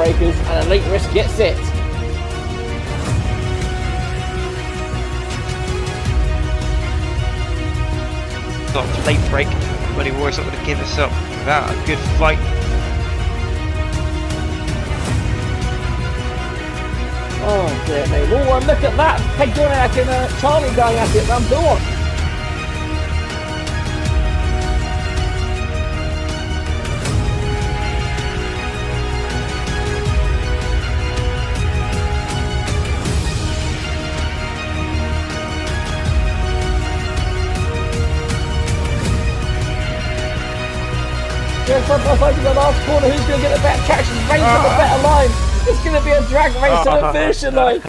breakers, and Elite Risk gets it. Not a late break, Bloody Warrior's not going to give us up without a good fight. Oh dear me. Oh, and look at that. Peg Dorniak and Charlie going at it. Rambo on. Front by side to the last corner. Who's going to get the better traction? Race on the better line. It's going to be a drag race to the finishing line.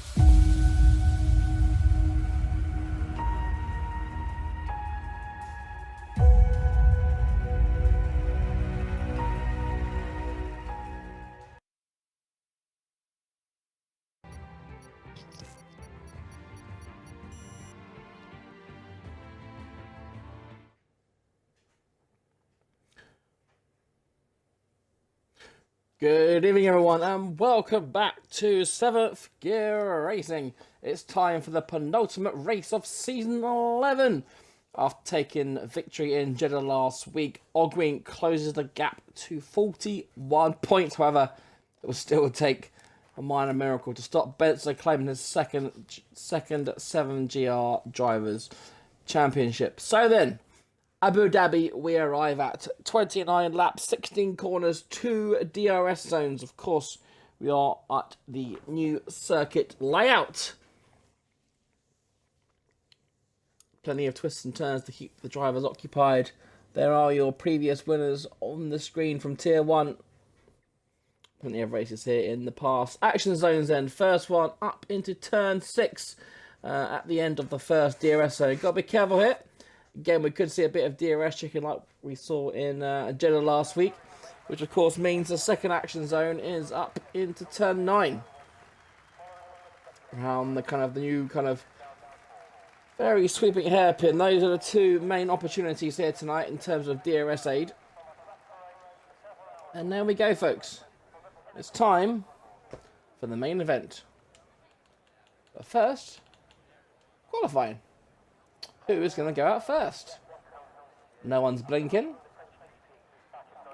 Good evening everyone and welcome back to 7th Gear Racing. It's time for the penultimate race of Season 11. After taking victory in Jeddah last week, Ogween closes the gap to 41 points. However, it will still take a minor miracle to stop Benson claiming his second 7GR Drivers' Championship. So then, Abu Dhabi, we arrive at 29 laps, 16 corners, 2 DRS zones. Of course, we are at the new circuit layout. Plenty of twists and turns to keep the drivers occupied. There are your previous winners on the screen from Tier 1. Plenty of races here in the past. Action zones then. First one up into Turn 6 at the end of the first DRS zone. Got to be careful here. Again, we could see a bit of DRS checking like we saw in Jeddah last week, which of course means the second action zone is up into Turn 9. Around the new very sweeping hairpin. Those are the two main opportunities here tonight in terms of DRS aid. And there we go, folks. It's time for the main event. But first, qualifying. Who is going to go out first? No one's blinking.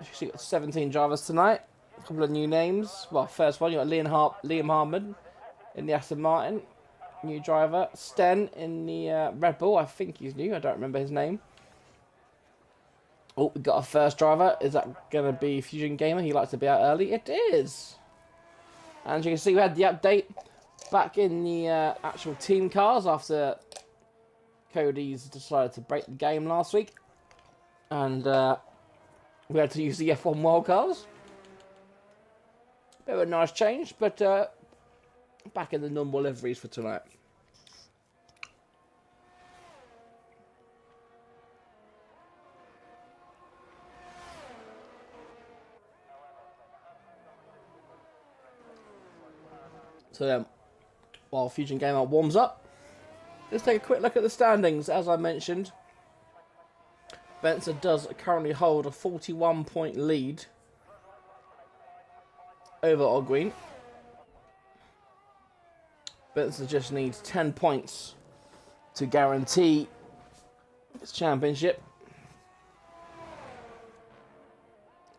You see, got 17 drivers tonight. A couple of new names. Well, first one, you got Liam Harmon in the Aston Martin. New driver. Sten in the Red Bull. I think he's new. I don't remember his name. Oh, we got a first driver. Is that going to be Fusion Gamer? He likes to be out early. It is. And you can see we had the update back in the actual team cars after Cody's decided to break the game last week, and we had to use the F1 wildcards. Bit of a nice change, but back in the normal liveries for tonight. So then, while Fusion Gamer warms up, let's take a quick look at the standings. As I mentioned, Benson does currently hold a 41-point lead over Ogween. Benson just needs 10 points to guarantee his championship.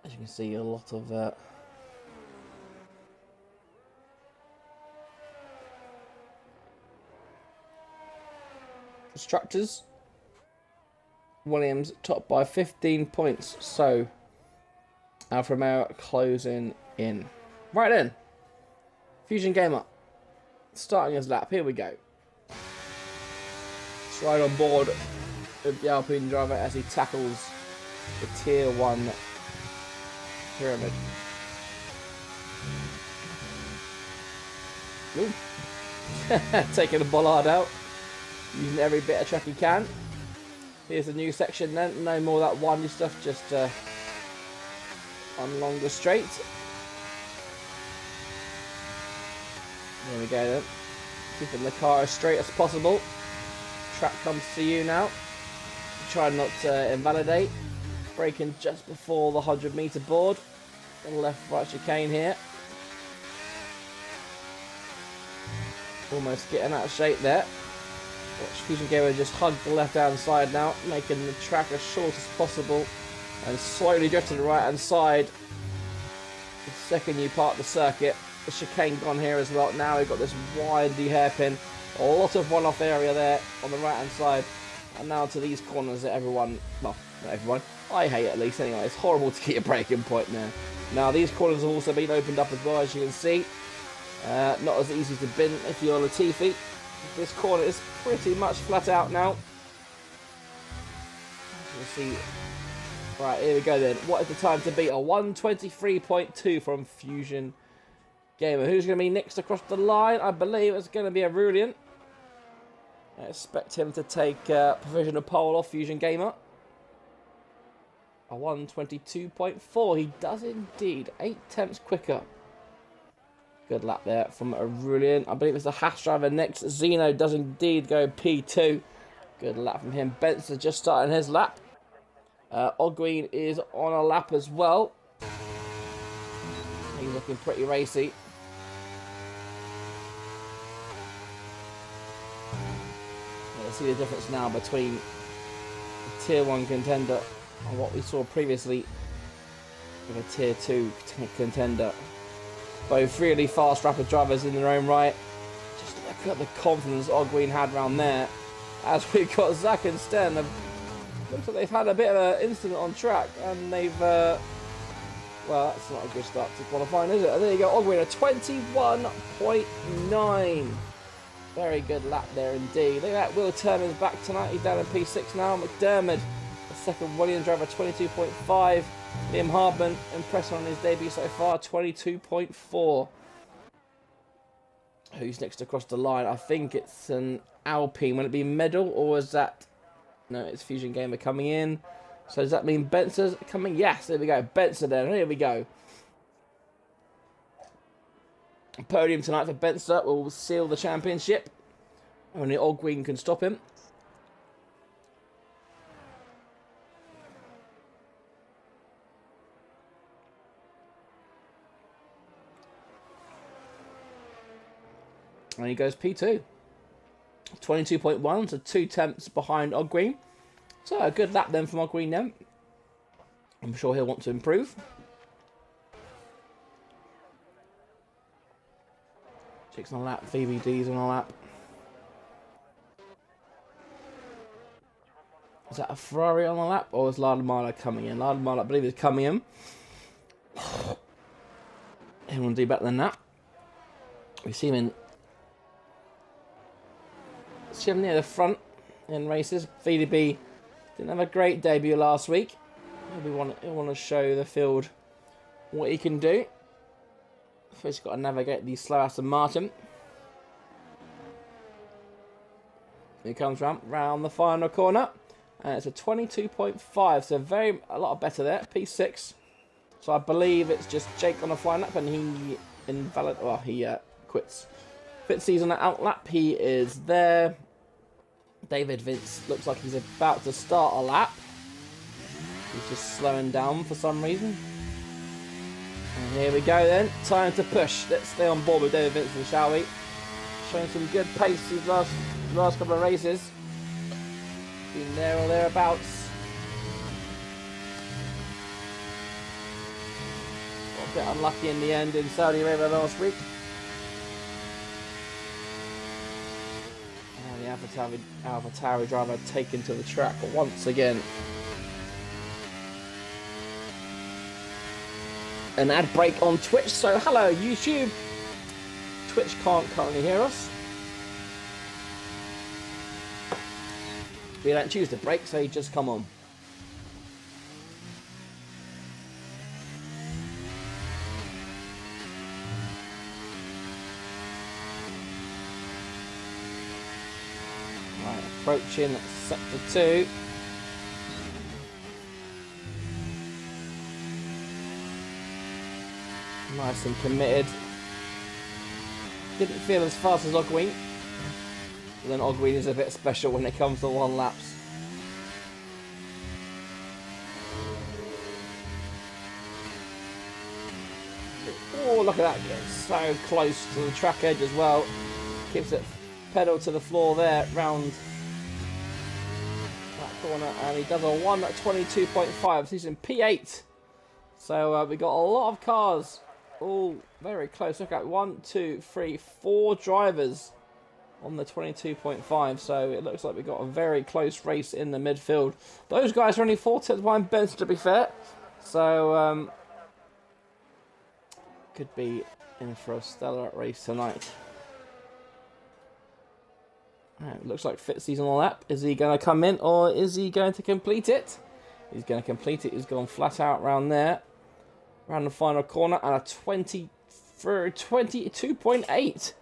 As you can see, a lot of constructors. Williams top by 15 points, so Alfa Romeo closing in. Right then, Fusion Gamer starting his lap. Here we go. Let's ride on board with the Alpine driver as he tackles the Tier 1 pyramid. Ooh. Taking the bollard out. Using every bit of track he can. Here's a new section then. No more of that windy stuff, just on longer straight. There we go then. Keeping the car as straight as possible. Track comes to you now. Try not to invalidate. Braking just before the 100-meter board. The left right chicane here. Almost getting out of shape there. Watch Fusion Gamer just hug the left hand side now, making the track as short as possible. And slowly drift to the right hand side. The second you part the circuit. The chicane gone here as well. Now we've got this windy hairpin. A lot of one-off area there on the right hand side. And now to these corners that everyone, well, not everyone, I hate at least anyway. It's horrible to get a braking point there. Now these corners have also been opened up as well, as you can see. Not as easy to bin if you're Latifi. This corner is pretty much flat out now. We'll see. Right, here we go then. What is the time to beat? A 1:23.2 from Fusion Gamer. Who's going to be next across the line? I believe it's going to be Aurelian. I expect him to take provisional pole off Fusion Gamer. A 1:22.4. He does indeed. 8/10 quicker. Good lap there from Aurelian. I believe it's the Haas driver next. Zeno does indeed go P2. Good lap from him. Benson just starting his lap. Ogween is on a lap as well. He's looking pretty racy. You'll see the difference now between the Tier 1 contender and what we saw previously with a Tier 2 contender. Both really fast, rapid drivers in their own right. Just look at the confidence Ogween had round there. As we've got Zach and Sten. Looks like they've had a bit of an incident on track. And they've... well, that's not a good start to qualifying, is it? And there you go, Ogween, a 21.9. Very good lap there indeed. Look at that, Will Turner's back tonight. He's down in P6 now. McDermott, the second Williams driver, 22.5. Liam Hardman, impressive on his debut so far, 22.4. Who's next across the line? I think it's an Alpine. Will it be Medal or is that... No, it's Fusion Gamer coming in. So does that mean Benson's coming? Yes, there we go. Benson there. Here we go. Podium tonight for Benson will seal the championship. Only Ogween can stop him. And he goes P2. 22.1, so 2/10 behind Ogween. So a good lap then from Ogween then. I'm sure he'll want to improve. Chicks on a lap, VBD's on a lap. Is that a Ferrari on a lap or is Lardemala coming in? Lardemala, I believe, is coming in. He will do better than that. We see him near the front in races. VDB didn't have a great debut last week. He'll want to show the field what he can do. First, got to navigate the slow Aston Martin. He comes round the final corner, and it's a 22.5. So a lot better there. P6. So I believe it's just Jake on a flying lap, and he quits. Fitzy's on an out lap. He is there. David Vince looks like he's about to start a lap. He's just slowing down for some reason. And here we go then. Time to push. Let's stay on board with David Vincent, shall we? Showing some good pace these last couple of races. Been there or thereabouts. Got a bit unlucky in the end in Saudi Arabia last week. AlphaTauri driver taken to the track once again. An ad break on Twitch, so hello YouTube. Twitch can't currently hear us. We don't choose to break, so you just come on. Right, approaching sector 2. Nice and committed. Didn't feel as fast as Ogween. But then Ogween is a bit special when it comes to one laps. Oh, look at that. Getting so close to the track edge as well. Keeps it pedal to the floor there, round that corner, and he does a 1:22.5. So he's in P8. So we got a lot of cars, all very close. Look at 1, 2, 3, 4 drivers on the 22.5. So it looks like we got a very close race in the midfield. Those guys are only 4 tenths behind Benson, to be fair. So could be in for a stellar race tonight. Right, looks like Fitzy's on the lap. Is he going to come in or is he going to complete it? He's going to complete it. He's gone flat out round there. Round the final corner and a 22.8.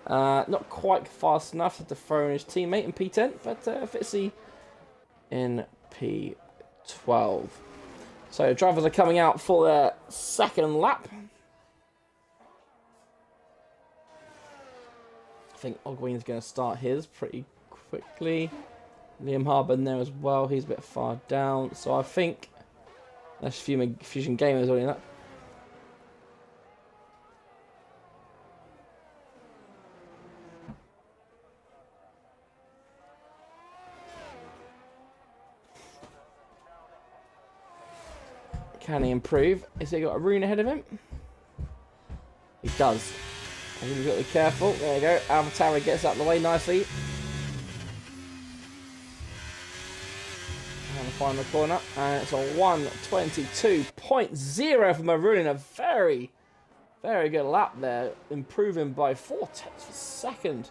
Not quite fast enough to dethrone his teammate in P10, but Fitzy in P12. So drivers are coming out for their second lap. I think Ogween's going to start his pretty quickly. Liam Harbour there as well. He's a bit far down. So I think that's Fusion Gamers already in that. Can he improve? Has he got a rune ahead of him? He does. I think we've got to be careful. There you go. Alvatara gets out of the way nicely. And the final corner. And it's a 1:22.0 from Maroon in a very, very good lap there. Improving by 4 tenths per second.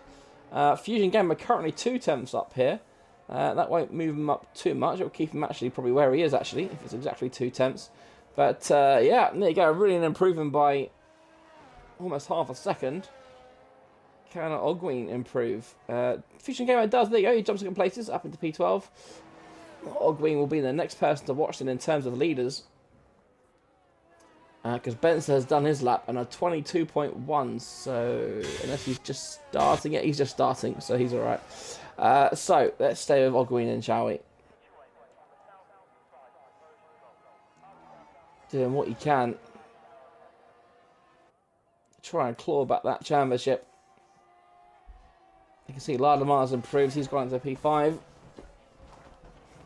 Fusion Gamer currently 2 tenths up here. That won't move him up too much. It'll keep him actually probably where he is actually, if it's exactly 2 tenths. But yeah, there you go. Really improving by almost half a second. Can Ogween improve? Fusion Gamer does. There you go. He jumps in places up into P12. Ogween will be the next person to watch in terms of leaders. Because Benson has done his lap and a 22.1. So unless he's just starting it, he's just starting. So he's alright. So let's stay with Ogween then, shall we? Doing what he can. Try and claw back that championship. You can see Ladamar's improved. He's gone into P5.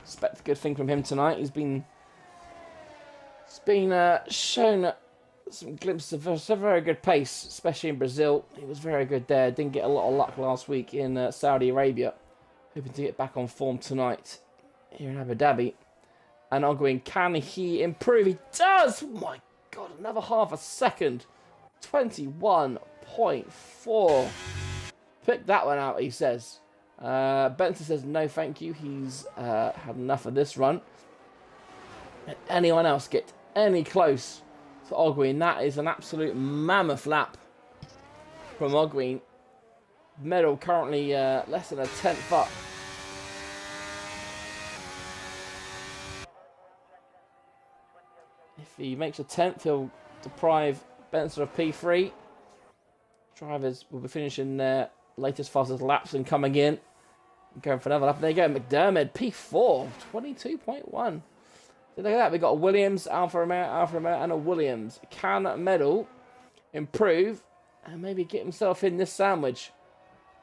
Expect a good thing from him tonight. He's been shown some glimpses of a very good pace, especially in Brazil. He was very good there. Didn't get a lot of luck last week in Saudi Arabia. Hoping to get back on form tonight here in Abu Dhabi. And Ogween, can he improve? He does! Oh my god, another half a second. 21.4. Pick that one out, he says. Benson says no thank you. He's had enough of this run. Did anyone else get any close to Ogween? That is an absolute mammoth lap from Ogween. Medal currently less than a tenth up. If he makes a tenth, he'll deprive Benson of P3. Drivers will be finishing their latest fastest laps and coming in. Going for another lap. There you go, McDermott, P4, 22.1. Look at that, we've got a Williams, Alfa Romeo, and a Williams. Can Medal improve and maybe get himself in this sandwich?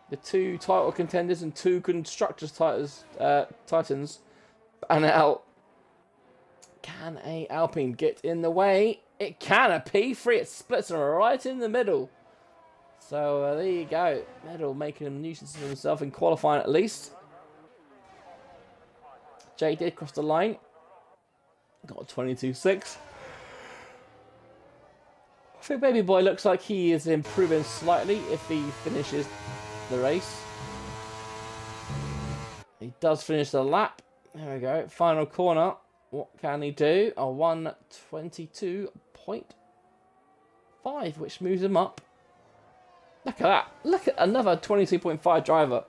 The 2 title contenders and 2 constructors titans. And out. Can a Alpine get in the way? It can. A P3. It splits them right in the middle. So there you go. Medal making a nuisance of himself in qualifying at least. Jay did cross the line. Got a 22.6. I think Baby Boy looks like he is improving slightly if he finishes the race. He does finish the lap. There we go. Final corner. What can he do? A 1:22.5, which moves him up. Look at that. Look at another 22.5 driver.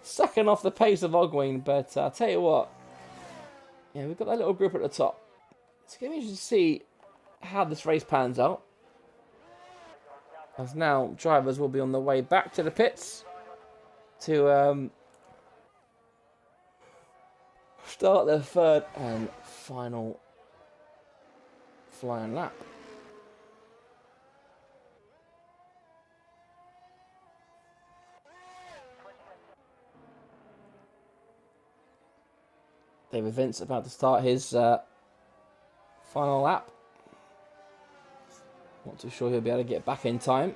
Sucking off the pace of Ogween, but I'll tell you what. Yeah, we've got that little group at the top. It's going to be interesting to see how this race pans out. As now drivers will be on the way back to the pits to start their third and final flying lap. David Vince about to start his final lap. Not too sure he'll be able to get back in time.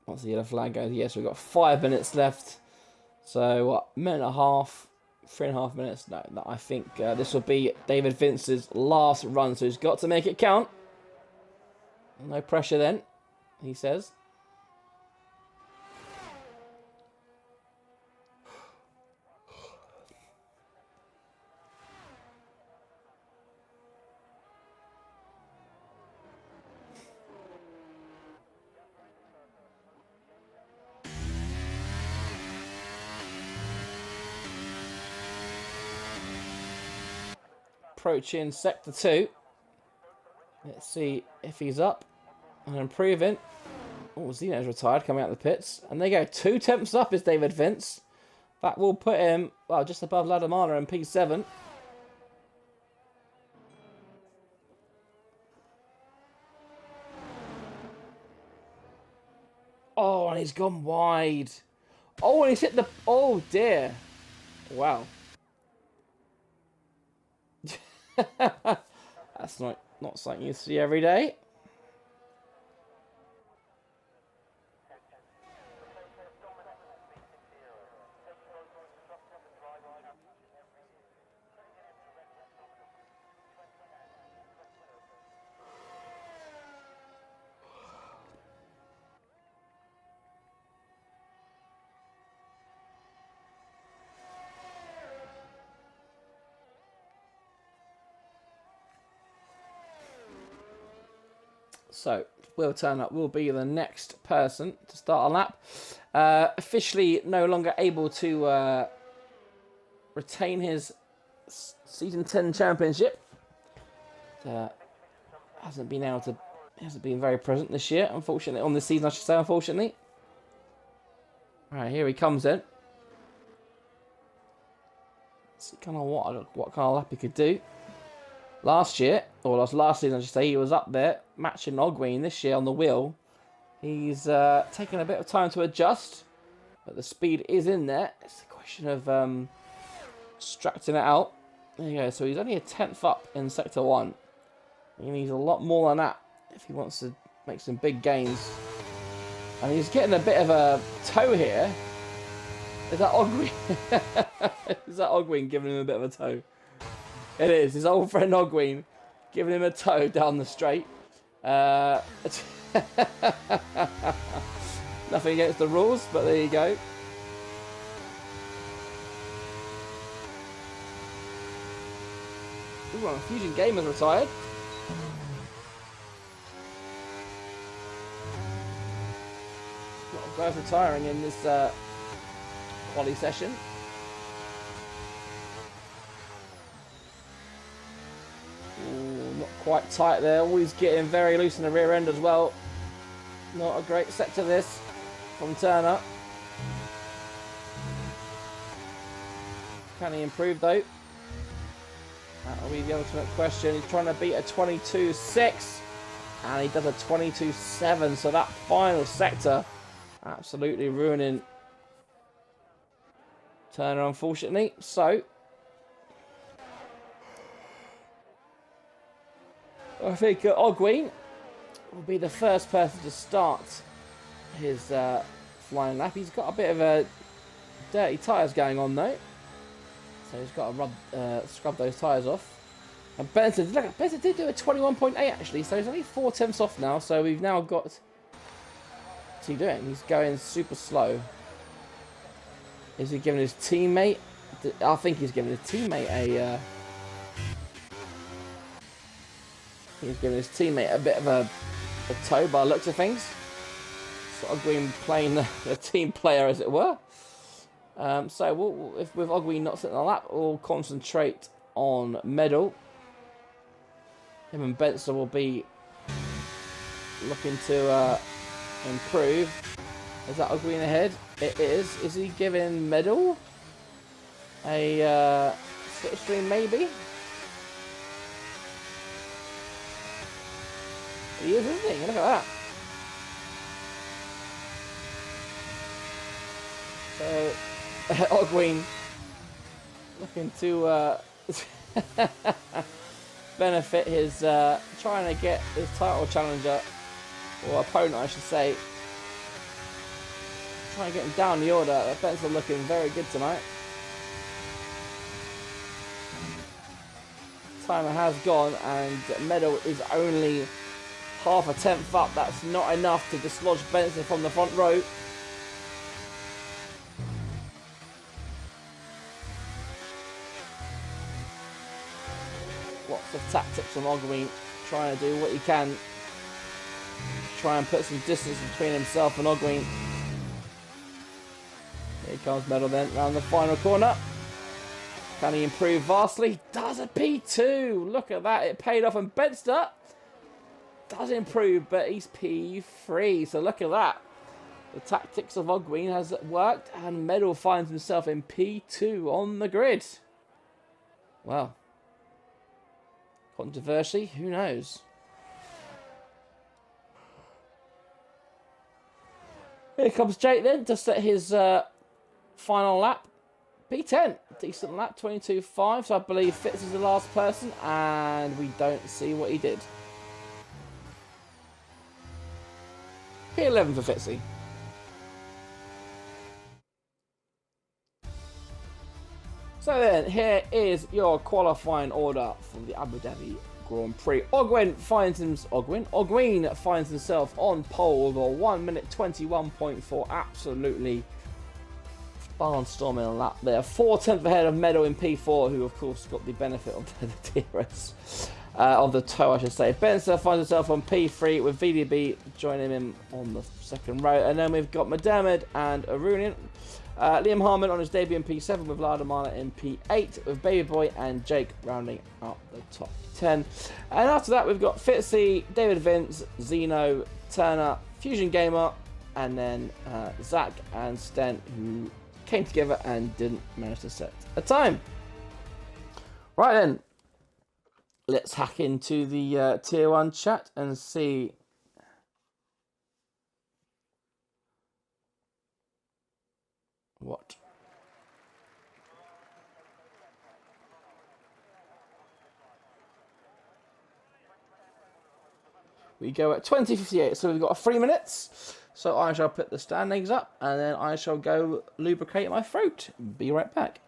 Once the yellow flag goes, yes, we've got 5 minutes left. So, what, minute and a half, 3.5 minutes. No, I think this will be David Vince's last run, so he's got to make it count. No pressure then, he says. Approaching sector 2. Let's see if he's up and improving. Oh, Zeno's retired, coming out of the pits. And they go 2 temps up is David Vince. That will put him, well, just above Ladamana in P7. Oh, and he's gone wide. Oh, and he's hit the, oh dear. Wow. That's not something you see every day. So, Will Turner will be the next person to start a lap. Officially no longer able to retain his Season 10 championship. Hasn't been very present this year, unfortunately. On this season, I should say, unfortunately. Alright, here he comes in. Let's see kind of what kind of lap he could do. Last year, or last season I should say, he was up there matching Ogween. This year on the wheel, he's taken a bit of time to adjust, but the speed is in there. It's a question of extracting it out. There you go. So he's only a 10th up in Sector 1. He needs a lot more than that if he wants to make some big gains. And he's getting a bit of a tow here. Is that Ogween? Is that Ogween giving him a bit of a tow? It is. His old friend Ogween giving him a tow down the straight. Nothing against the rules, but there you go. Ooh, Fusion Game has retired. A lot of guys retiring in this quali session. Quite tight there, always getting very loose in the rear end as well. Not a great sector this from Turner. Can he improve though? That'll be the ultimate question. He's trying to beat a 22.6 and he does a 22.7, so that final sector absolutely ruining Turner, unfortunately. So I think Ogween will be the first person to start his flying lap. He's got a bit of dirty tyres going on though, so he's got to scrub those tyres off. And Benson did do a 21.8 actually, so he's only 4 tenths off now. So we've now got. What's he doing? He's going super slow. Is he giving his teammate? I think he's giving his teammate a. He's giving his teammate a bit of a tow by the looks of things. Sort of Ogween playing the team player, as it were. So if with Ogween not sitting on the lap, we'll concentrate on medal. Him and Benson will be looking to improve. Is that Ogween ahead? It is. Is he giving medal a slipstream maybe? He is, isn't he? Look at that. So, Ogween looking to benefit his trying to get his title challenger, or opponent I should say, trying to get him down the order. Benson looking very good tonight. Timer has gone and medal is only half a tenth up. That's not enough to dislodge Benson from the front row. Lots of tactics from Ogween, trying to do what he can to try and put some distance between himself and Ogween. Here comes medal then around the final corner. Can he improve vastly? Does a P2. Look at that. It paid off. And Benster does improve, but he's P3. So look at that. The tactics of Ogween has worked, and Medal finds himself in P2 on the grid. Well, controversy, who knows? Here comes Jake then to set his final lap. P10, decent lap, 22.5, so I believe Fitz is the last person, and we don't see what he did. P11 for Fitzy. So then, here is your qualifying order for the Abu Dhabi Grand Prix. Ogween finds himself on pole with a 1 minute 21.4, absolutely barnstorming lap there. 4/10 ahead of Medal in P4, who of course got the benefit of the DRS, of the tow I should say. Benson finds himself on P3 with VDB joining him on the second row. And then we've got Madamid and Arunian. Liam Harmon on his debut in P7 with Ladamana in P8 with Baby Boy and Jake rounding up the top 10. And after that we've got Fitzy, David Vince, Zeno, Turner, Fusion Gamer, and then Zach and Stent, who came together and didn't manage to set a time. Right then, let's hack into the Tier 1 chat and see what we go at 20:58, so we've got 3 minutes. So I shall put the standings up and then I shall go lubricate my throat. Be right back.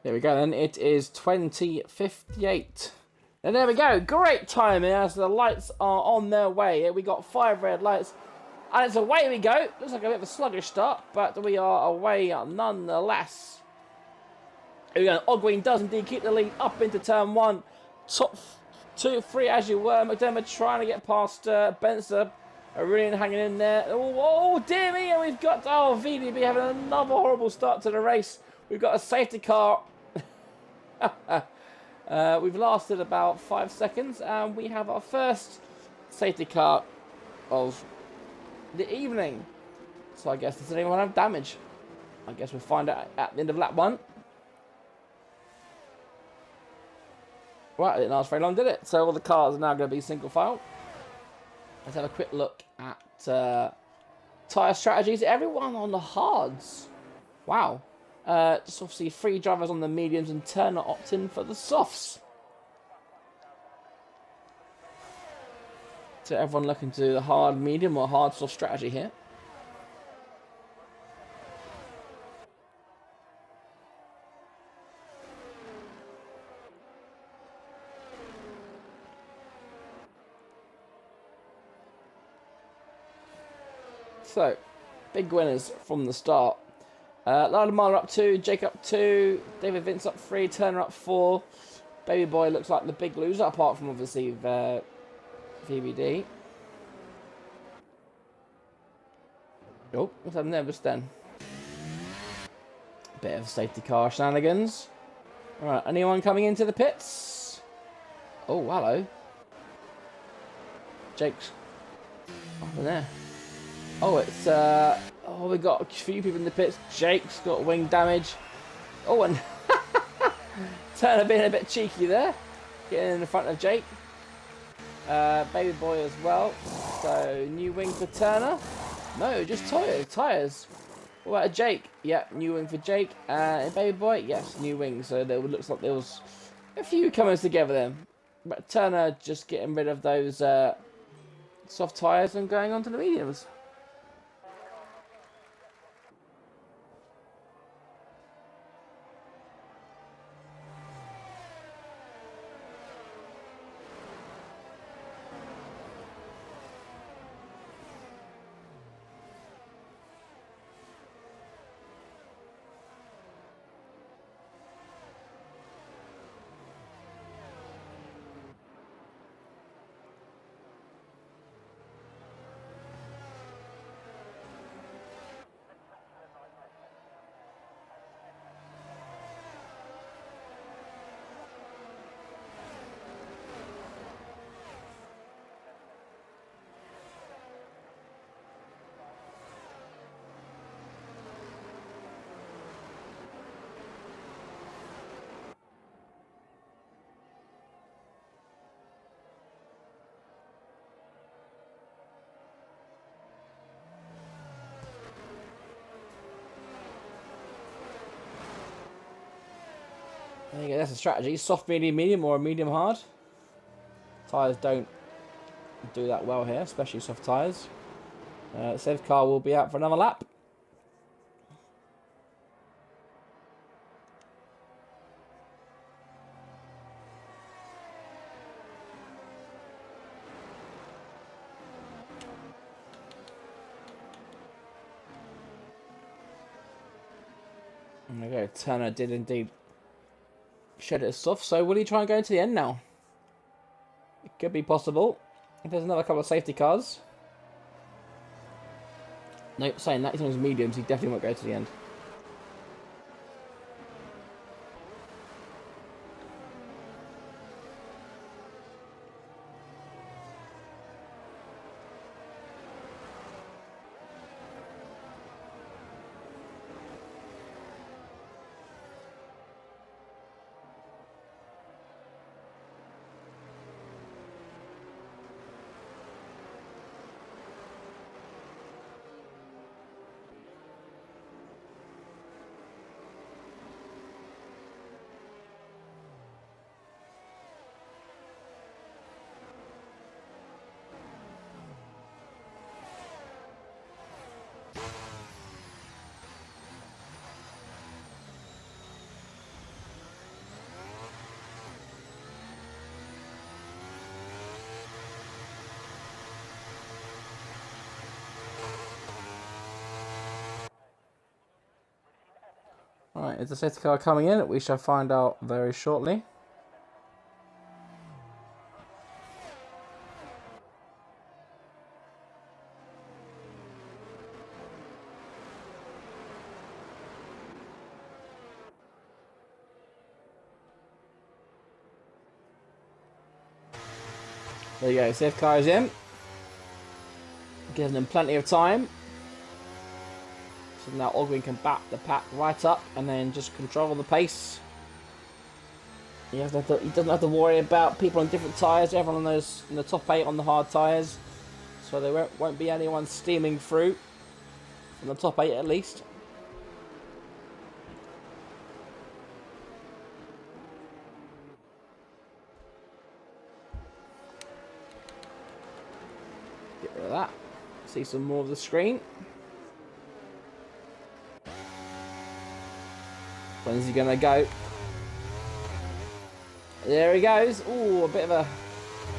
Here we go then. It is 20:58. And there we go. Great timing as the lights are on their way. Here we got 5 red lights. And it's away we go. Looks like a bit of a sluggish start, but we are away nonetheless. Here we go. Ogween does indeed keep the lead up into turn 1. Top 2, 3 as you were. McDermott trying to get past Benson. Aurelian hanging in there. Oh, dear me. And we've got, VDB having another horrible start to the race. We've got a safety car. We've lasted about 5 seconds. And we have our first safety car of the evening. So I guess does anyone have damage? I guess we'll find out at the end of lap 1. Right, it didn't last very long, did it? So all the cars are now going to be single file. Let's have a quick look at tyre strategies. Everyone on the hards. Wow. Just obviously 3 drivers on the mediums and Turner opting for the softs. So everyone looking to do the hard medium or hard soft strategy here. So, big winners from the start. Lila Miller up 2, Jake up 2, David Vince up 3, Turner up 4. Baby Boy looks like the big loser, apart from obviously VBD. Oh, what's happened there just then? Bit of safety car shenanigans. Alright, anyone coming into the pits? Oh, hello. Jake's up in there. Oh, it's, we got a few people in the pits. Jake's got wing damage. Oh, and Turner being a bit cheeky there. Getting in the front of Jake. Baby Boy as well. So, new wing for Turner. No, just tyres. What about Jake? Yeah, new wing for Jake. And Baby Boy? Yes, new wing. So, there looks like there was a few coming together then. But Turner just getting rid of those soft tyres and going on to the mediums. There you go, that's a strategy. Soft, medium, medium, or a medium hard. Tyres don't do that well here, especially soft tyres. Safe car will be out for another lap. There we go, Turner did indeed shed it soft, so will he try and go into the end now? It could be possible. If there's another couple of safety cars. Nope, saying that, he's on his mediums, he definitely won't go to the end. is the safety car coming in? We shall find out very shortly. There you go, safety car is in. Giving them plenty of time. So now Ogwin can back the pack right up and then just control the pace. He doesn't have to worry about people on different tyres. Everyone on those in the top 8 on the hard tyres. So there won't be anyone steaming through. From the top 8 at least. Get rid of that. See some more of the screen. When's he gonna go? There he goes. Ooh, a bit of a,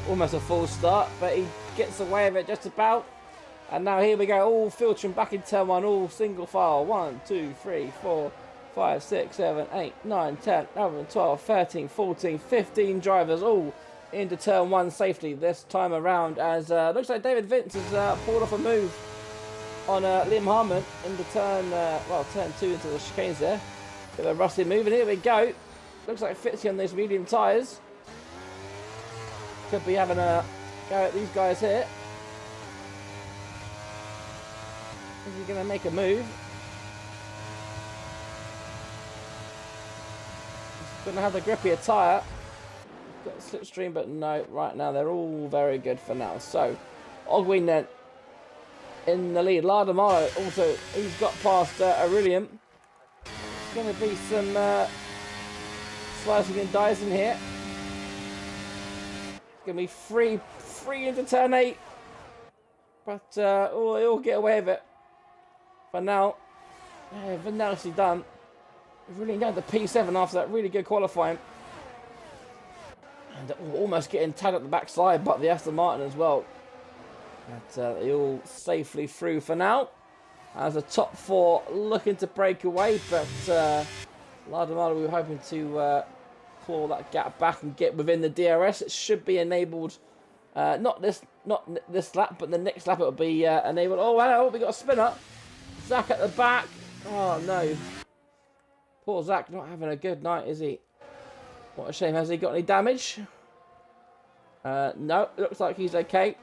almost a full start, but he gets away with it just about. And now here we go, all filtering back in turn 1, all single file. 1, 2, 3, 4, 5, 6, 7, 8, 9, 10, 11, 12, 13, 14, 15 drivers all into turn 1 safely this time around. As looks like David Vince has pulled off a move on Liam Harmon into turn, turn 2 into the chicanes there. Bit of a rusty move, and here we go. Looks like Fitzy on those medium tyres. Could be having a go at these guys here. Is he going to make a move? He's going to have the grippier tyre. Got a slipstream, but no, right now they're all very good for now. So, Ogwin then in the lead. Lardamaro also, he's got past Aurelian. There's going to be some slicing and dicing here. It's going to be free into turn 8. But they all get away with it. For now, nicely done. Really going to P7 after that really good qualifying. And almost getting tagged at the backside, but the Aston Martin as well. But they all safely through for now. As the top 4 looking to break away, but Lardamaro, we were hoping to claw that gap back and get within the DRS. It should be enabled, not this lap, but the next lap it will be enabled. Oh, hello, we got a spinner. Zach at the back. Oh no, poor Zach, not having a good night, is he? What a shame. Has he got any damage? No, it looks like he's okay,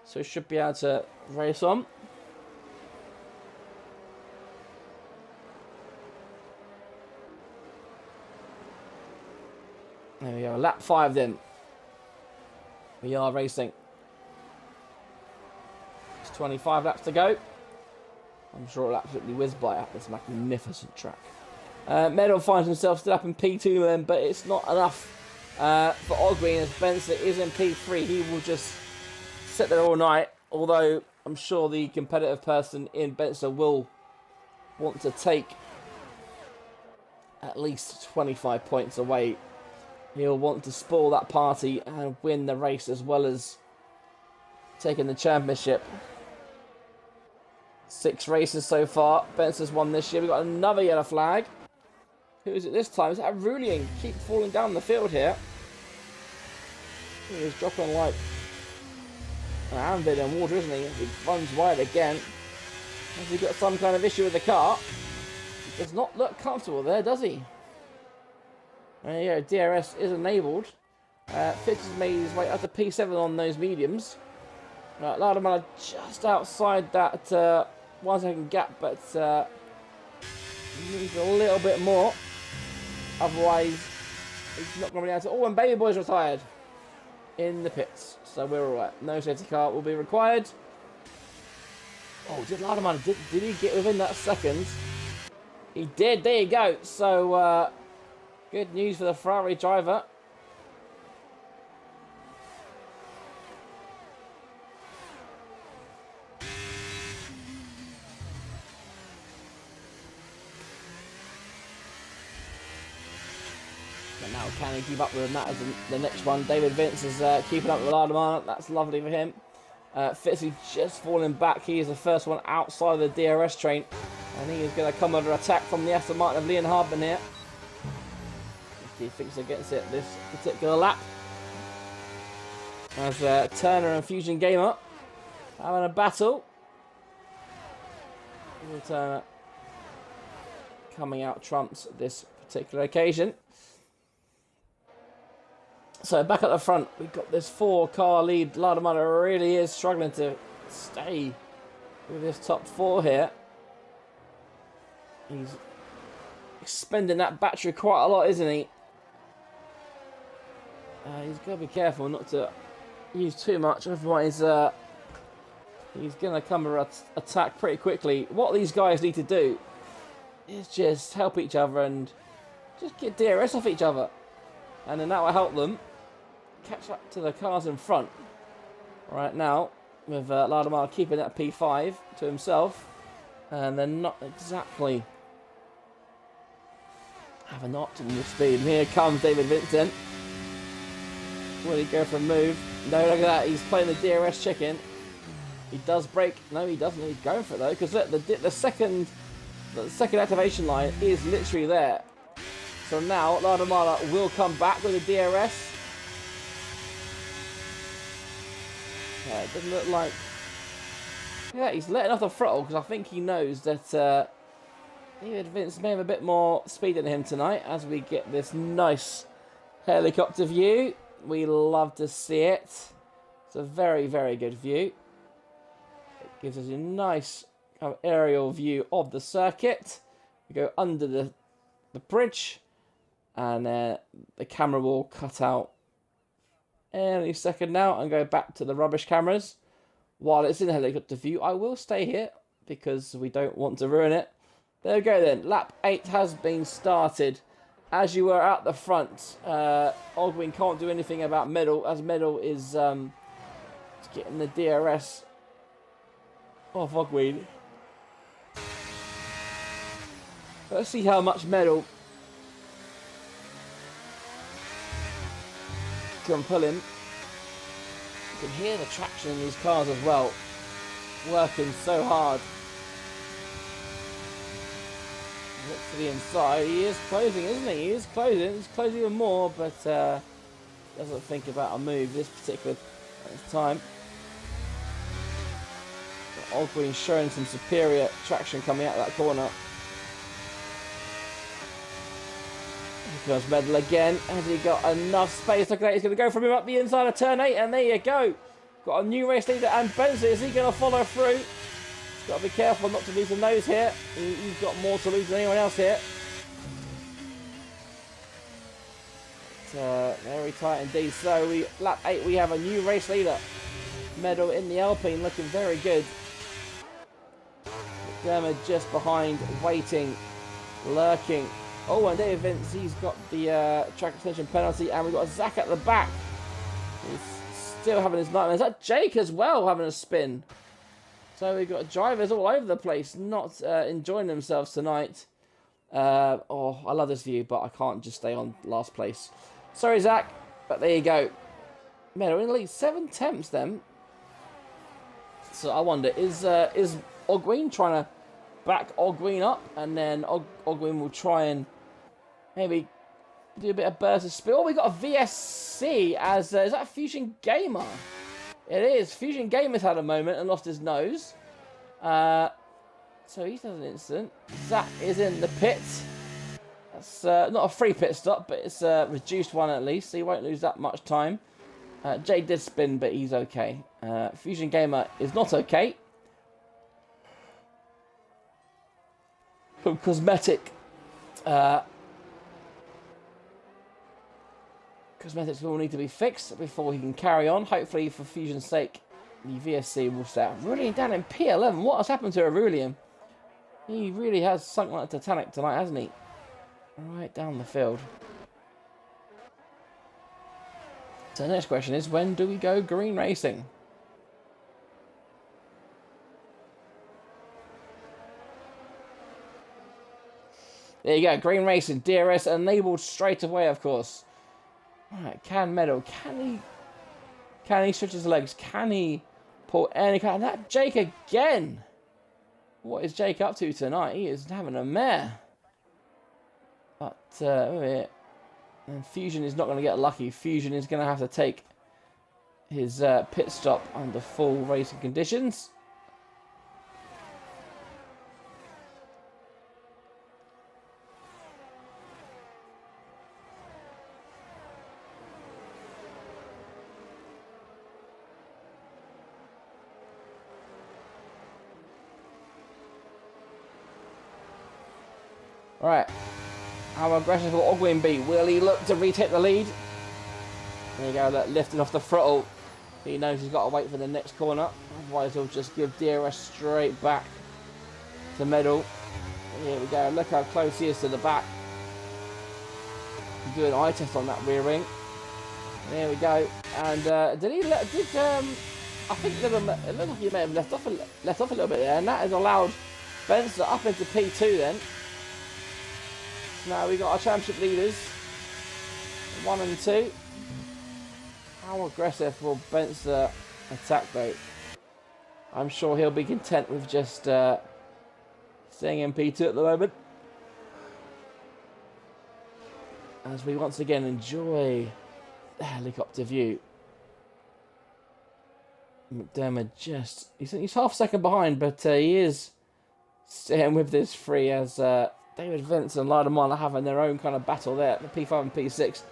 so he should be able to race on. There we go, lap 5 then. We are racing. It's 25 laps to go. I'm sure it'll absolutely whiz by at this magnificent track. Medal finds himself still up in P2 then, but it's not enough for Ogwin as Benson is in P3. He will just sit there all night, although I'm sure the competitive person in Benson will want to take at least 25 points away. He'll want to spoil that party and win the race as well as taking the championship. 6 races so far. Benson's won this year. We've got another yellow flag. Who is it this time? Is that Aurelian? Keep falling down the field here. He's dropping like an anvil in water, isn't he? He runs wide again. Has he got some kind of issue with the car? He does not look comfortable there, does he? Yeah, DRS is enabled. Fitz has made his way up to P7 on those mediums. Lardamaro just outside that 1 second gap, but needs a little bit more. Otherwise, he's not going to be able to. Oh, and Baby Boy's retired in the pits, so we're alright. No safety car will be required. Oh, did Lardamaro, did he get within that second? He did, there you go. So, good news for the Ferrari driver. But now can he keep up with him? That is the next one. David Vince is keeping up with Lardamaro. That's lovely for him. Fitzy just falling back. He is the first one outside of the DRS train. And he is going to come under attack from the Aston Martin of Leon Hardman here. If he thinks against it this particular lap. As Turner and Fusion Gamer having a battle. Turner coming out trumps this particular occasion. So back at the front, we've got this 4-car lead. Ladamada really is struggling to stay with this top 4 here. He's expending that battery quite a lot, isn't he? He's got to be careful not to use too much, otherwise he's going to come and attack pretty quickly. What these guys need to do is just help each other and just get DRS off each other. And then that will help them catch up to the cars in front. Right now, with Ladamar keeping that P5 to himself. And they're not exactly having optimal speed. And here comes David Vincent. Will he go for a move? No, look at that. He's playing the DRS chicken. He does brake. No, he doesn't. He's going for it though, because look, the second activation line is literally there. So now Ladamala will come back with a DRS. Yeah, it doesn't look like. Yeah, he's letting off the throttle because I think he knows that David Vince may have a bit more speed than him tonight as we get this nice helicopter view. We love to see it. It's a very, very good view. It gives us a nice kind of aerial view of the circuit. We go under the bridge and the camera will cut out any second now and go back to the rubbish cameras. While it's in helicopter view, I will stay here because we don't want to ruin it. There we go then. Lap 8 has been started. As you were at the front, Ogwin can't do anything about Medal, as Medal is getting the DRS off Ogwin. Let's see how much Medal can pull him. You can hear the traction in these cars as well. Working so hard. Look to the inside. He is closing, isn't he? He is closing. He's closing even more, but doesn't think about a move this particular time. Ogwin showing some superior traction coming out of that corner. Here comes Medal again. Has he got enough space? Look at that. He's going to go from him up the inside of turn 8, and there you go. Got a new race leader, and Benson. Is he going to follow through? He's got to be careful not to lose the nose here. He's got more to lose than anyone else here. But, very tight indeed. So, lap 8, we have a new race leader. Medal in the Alpine, looking very good. Dermot just behind, waiting, lurking. Oh, and David Vince, he's got the track extension penalty, and we've got Zach at the back. He's still having his nightmare. Is that Jake as well having a spin? So we've got drivers all over the place, not enjoying themselves tonight. Oh, I love this view, but I can't just stay on last place. Sorry, Zach, but there you go. Man, we're in the lead 7 tenths then. So I wonder, is Ogwin trying to back Ogwin up, and then Ogwin will try and maybe do a bit of burst of speed. Oh, we got a VSC as is that Fusion Gamer? It is. Fusion Gamer's had a moment and lost his nose. So he's had an incident. Zach is in the pit. That's not a free pit stop, but it's a reduced one at least, so he won't lose that much time. Jay did spin, but he's okay. Fusion Gamer is not okay. Cosmetic. Cosmetics will need to be fixed before he can carry on. Hopefully, for Fusion's sake, the VSC will stay. Aurelian down in P11. What has happened to Aurelian? He really has sunk like a Titanic tonight, hasn't he? Right down the field. So the next question is, when do we go green racing? There you go, green racing, DRS enabled straight away, of course. Right, can Medal, can he stretch his legs? Can he pull any kind of that? Jake again! What is Jake up to tonight? He is having a mare. But, and Fusion is not going to get lucky. Fusion is going to have to take his pit stop under full racing conditions. Right, how aggressive will Ogwin be? Will he look to retake the lead? There you go, that lifting off the throttle. He knows he's got to wait for the next corner. Otherwise he'll just give DRS straight back to middle. Here we go, look how close he is to the back. Do an eye test on that rear ring. There we go. And I think it looked like he may have left off a little bit there, and that has allowed Benson up into P2 then. Now we got our championship leaders, 1 and 2. How aggressive will Benson attack though? I'm sure he'll be content with just staying in P2 at the moment. As we once again enjoy the helicopter view. McDermott he's half second behind, but he is staying with this free as David Vince and Lardemont are having their own kind of battle there, the P5 and P6.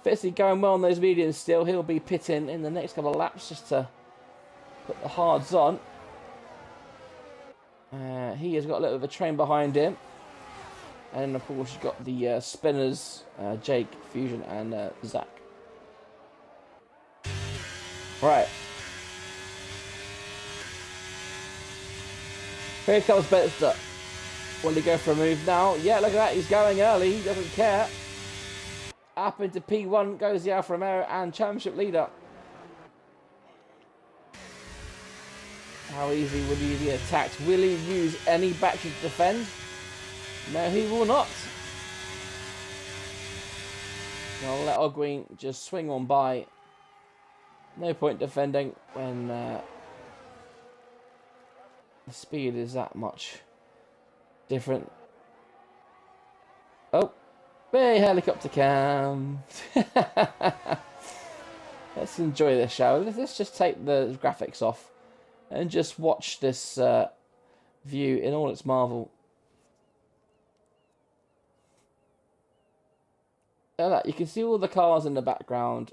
Fitzy going well on those mediums still. He'll be pitting in the next couple of laps just to put the hards on. He has got a little bit of a train behind him. And of course you've got the spinners, Jake, Fusion and Zach. Right. Here comes Betster. Will he go for a move now? Yeah, look at that. He's going early. He doesn't care. Up into P1 goes the Alfa Romeo and championship leader. How easy will he be attacked? Will he use any battery to defend? No, he will not. I'll let Ogween just swing on by. No point defending when the speed is that much different. Oh, hey, helicopter cam. Let's enjoy this, shall we? Let's just take the graphics off and just watch this view in all its marvel. Look, you can see all the cars in the background.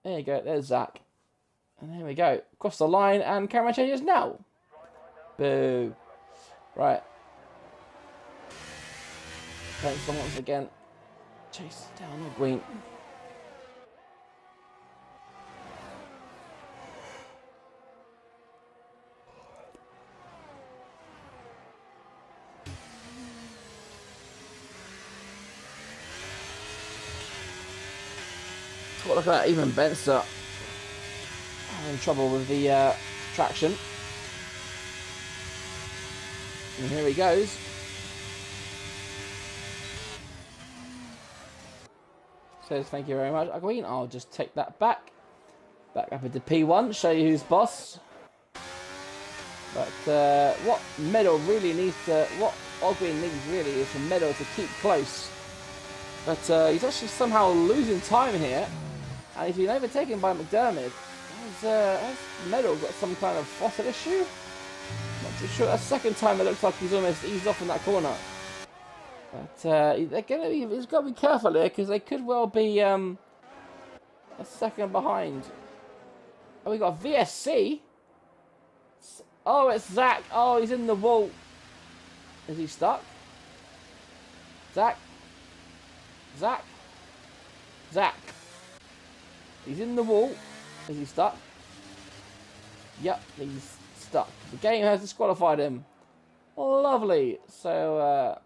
There you go, there's Zach. And there we go. Across the line and camera changes now. Boo. Right. Benson once again. Chase down the green. Look at that, even Benson having trouble with the traction. And here he goes. Says thank you very much, Agween. I'll just take that back. Back up into P1, show you who's boss. But what Meadow really needs to, what Ogween needs really is for Meadow to keep close. But he's actually somehow losing time here. And he's been overtaken by McDermott. Has Meadow got some kind of fossil issue? Not too sure. That's the second time it looks like he's almost eased off in that corner. But he's got to be careful here because they could well be a second behind. Oh, we got VSC. Oh, it's Zach. Oh, he's in the wall. Is he stuck? Zach? Zach? Zach? He's in the wall. Is he stuck? Yep, he's stuck. The game has disqualified him. Lovely. So,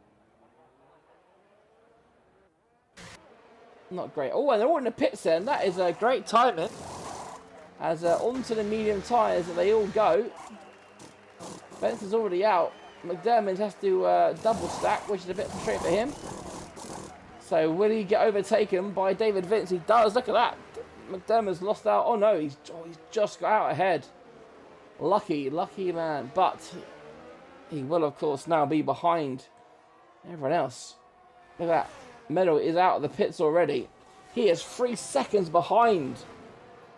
not great. Oh, and they're all in the pits then. That is a great timing. As onto the medium tyres that they all go. Benson's already out. McDermott has to double stack, which is a bit frustrating for him. So will he get overtaken by David Vince? He does. Look at that. McDermott's lost out. Oh no, he's just got out ahead. Lucky man. But He will, of course, now be behind everyone else. Look at that. Medal is out of the pits already. He is 3 seconds behind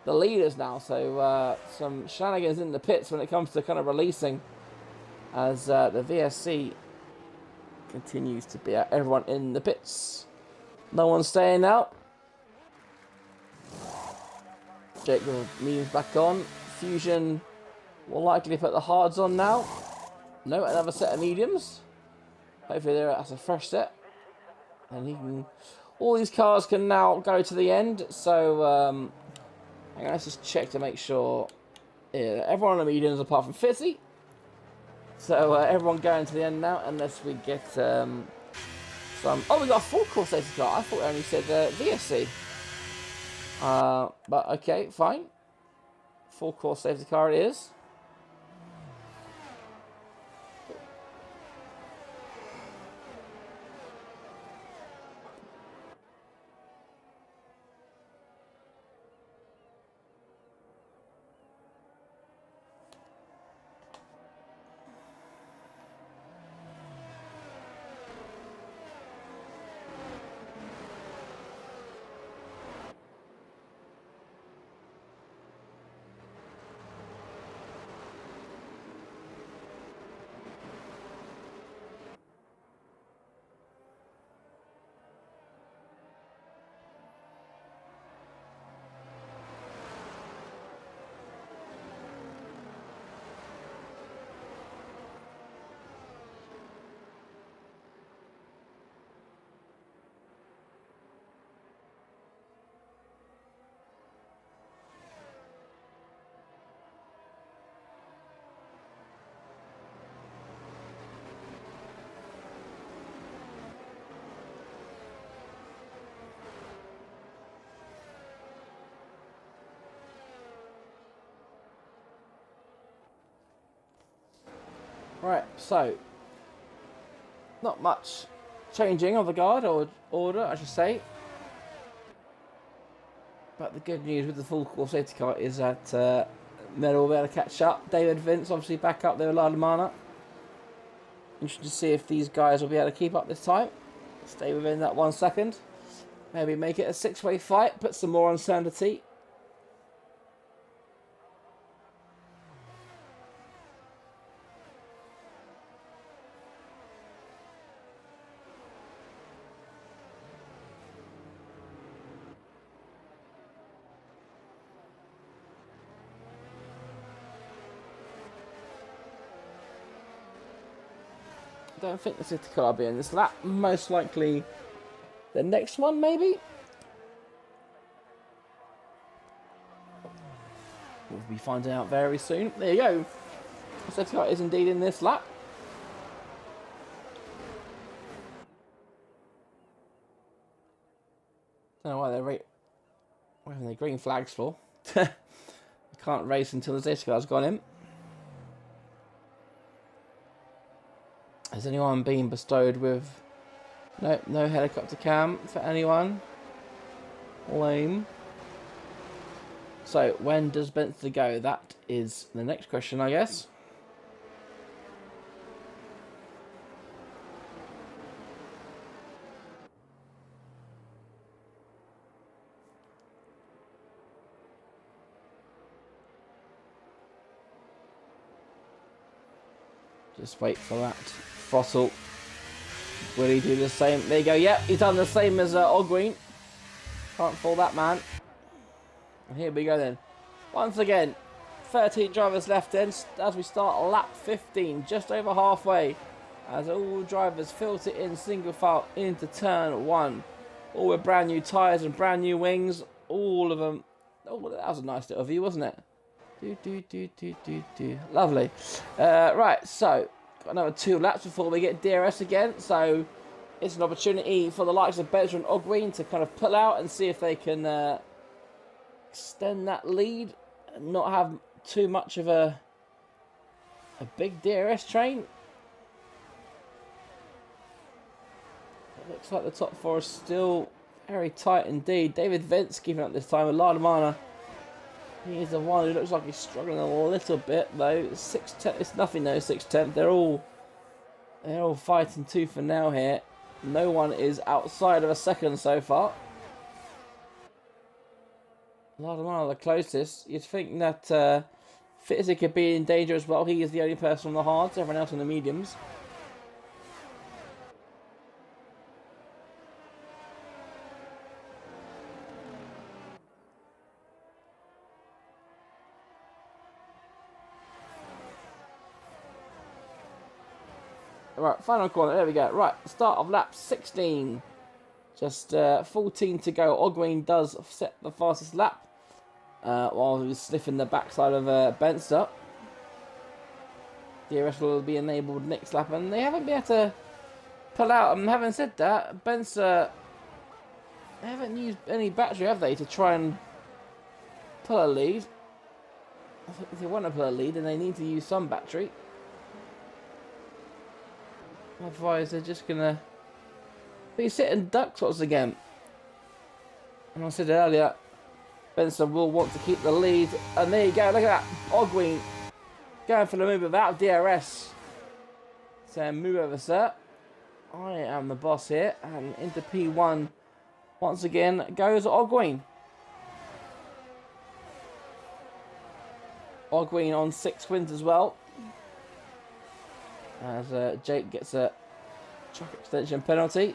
the leaders now. So some shenanigans in the pits when it comes to kind of releasing, as the VSC continues to be out. Everyone in the pits. No one's staying out. Jake with the mediums back on. Fusion will likely put the hards on now. No, another set of mediums. Hopefully that's a fresh set. And he can... All these cars can now go to the end. So, hang on, let's just check to make sure. Yeah, everyone on the mediums apart from Fizzy. So, everyone going to the end now, unless we get some... Oh, we got a full course safety car. I thought we only said VSC. But, okay, fine. Full course safety car it is. Right, so not much changing of the guard or order, I should say. But the good news with the full course safety car is that Medal will be able to catch up. David Vince obviously back up there with Ladamana. Interesting to see if these guys will be able to keep up this time. Stay within that 1 second. Maybe make it a 6-way fight, put some more uncertainty. I don't think the safety car will be in this lap. Most likely the next one, maybe? We'll be finding out very soon. There you go. The safety car is indeed in this lap. Don't know why they're waving their green flags for. You can't race until the safety car's gone in. Has anyone been bestowed with... No helicopter cam for anyone. Lame. So, when does Bentley go? That is the next question, I guess. Just wait for that throttle. Will he do the same? There you go. Yep, he's done the same as Ogween. Can't fool that man. And here we go then. Once again, 13 drivers left in as we start lap 15, just over halfway. As all drivers filter in single file into turn 1. All with brand new tyres and brand new wings. All of them. Oh, that was a nice little view, wasn't it? Lovely. Right, so got another 2 laps before we get DRS again. So it's an opportunity for the likes of Bedger and Ogween to kind of pull out and see if they can extend that lead and not have too much of a big DRS train. It looks like the top 4 is still very tight indeed. David Vince keeping up this time with Ladamana. He is the one who looks like he's struggling a little bit though. 6/10, it's nothing though, 6/10. They're all They're all fighting tooth and nail here. No one is outside of a second so far. Lardemano the closest. You'd think that Fitzy could be in danger as well. He is the only person on the hards, everyone else on the mediums. Right, final corner, there we go. Right, start of lap 16. Just 14 to go. Ogween does set the fastest lap. While he was sniffing the backside of Benster. DRS will be enabled next lap, and they haven't been able to pull out. And having said that, Benster, they haven't used any battery, have they, to try and pull a lead? I think if they want to pull a lead, then they need to use some battery. Otherwise, they're just gonna be sitting ducks once again. And I said earlier, Benson will want to keep the lead. And there you go, look at that. Ogween going for the move without DRS. So move over, sir. I am the boss here. And into P1 once again goes Ogween. Ogween on 6 wins as well. As Jake gets a track extension penalty.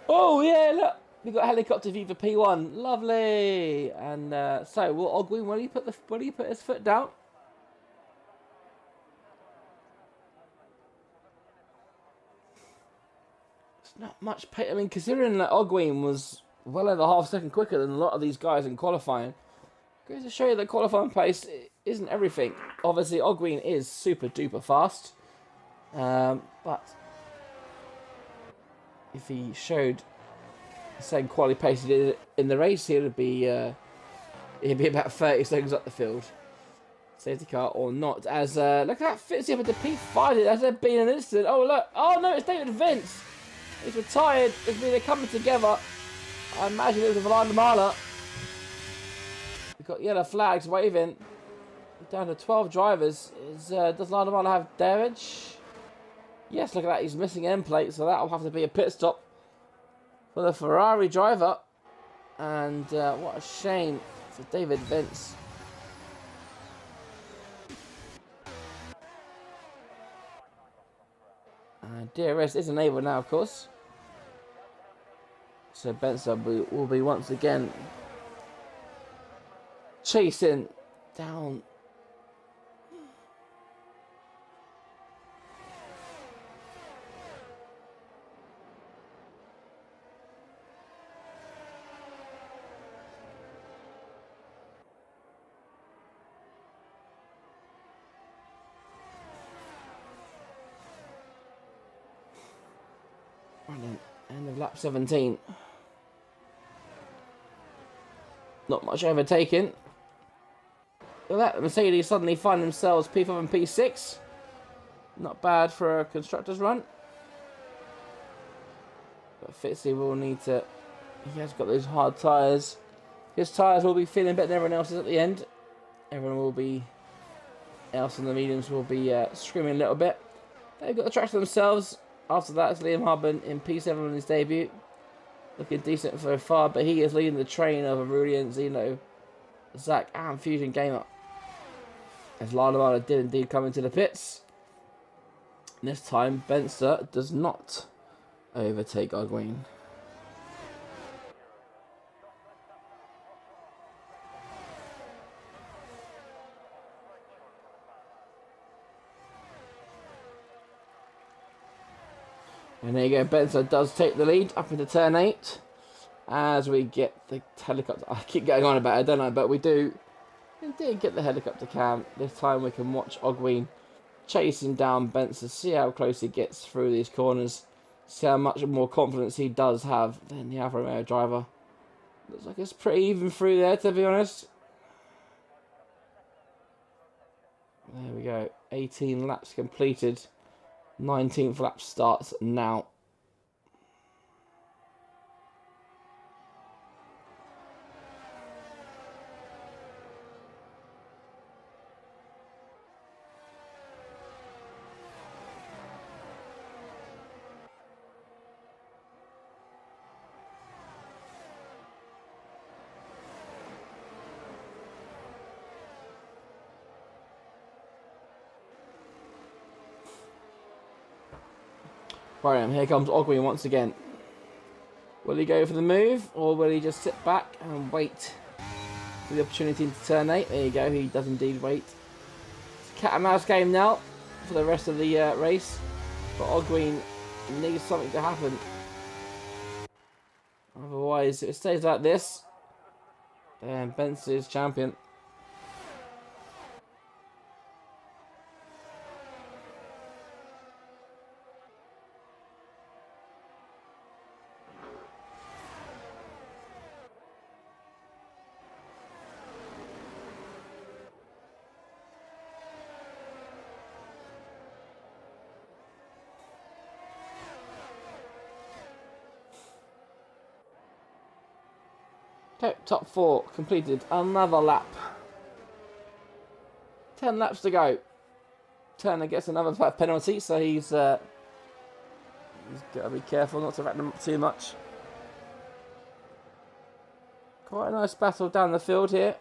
Oh yeah, look, we got a helicopter view for P1, lovely. And so, will Ogween, will he put his foot down? It's not much pace. I mean, considering that Ogween was well over half a second quicker than a lot of these guys in qualifying, goes to show you that qualifying pace isn't everything. Obviously, Ogween is super duper fast, but if he showed the same quality pace he did in the race, he'd be about 30 seconds up the field. Safety car or not? As look at that Fitzy up at the P5. Has there been an incident? Oh look! Oh no, it's David Vince. He's retired. They're coming together. I imagine it was with Lardemano. We've got yellow flags waving. We're down to 12 drivers. Does Lardemano have damage? Yes, look at that. He's missing end plate, so that'll have to be a pit stop for the Ferrari driver. And what a shame for David Vince. DRS is enabled now, of course. So Benson will be once again chasing down. Running end of lap 17. Not much overtaking. Look at that, Mercedes suddenly find themselves P5 and P6. Not bad for a constructor's run. But Fitzy will need to... He has got those hard tyres. His tyres will be feeling better than everyone else's at the end. Everyone will be... else in the mediums will be screaming a little bit. They've got the tracks to themselves. After that, it's Liam Harbin in P7 on his debut. Looking decent so far, but he is leading the train of Aurelian, Zeno, Zach, and Fusion Gamer. As Lardemano did indeed come into the pits. And this time, Benster does not overtake Ogween. And there you go, Benson does take the lead up into turn 8. As we get the helicopter. I keep going on about it, don't I? But we do indeed get the helicopter cam. This time we can watch Ogween chasing down Benson. See how close he gets through these corners. See how much more confidence he does have than the Alfa Romeo driver. Looks like it's pretty even through there, to be honest. There we go. 18 laps completed. 19th lap starts now. Right, here comes Ogwin once again. Will he go for the move, or will he just sit back and wait for the opportunity to turn 8? There you go, he does indeed wait. It's a cat and mouse game now for the rest of the race, but Ogwin needs something to happen. Otherwise, if it stays like this, then Benson is champion. Okay, top 4 completed. Another lap. 10 laps to go. Turner gets another penalty, so he's got to be careful not to rack them up too much. Quite a nice battle down the field here.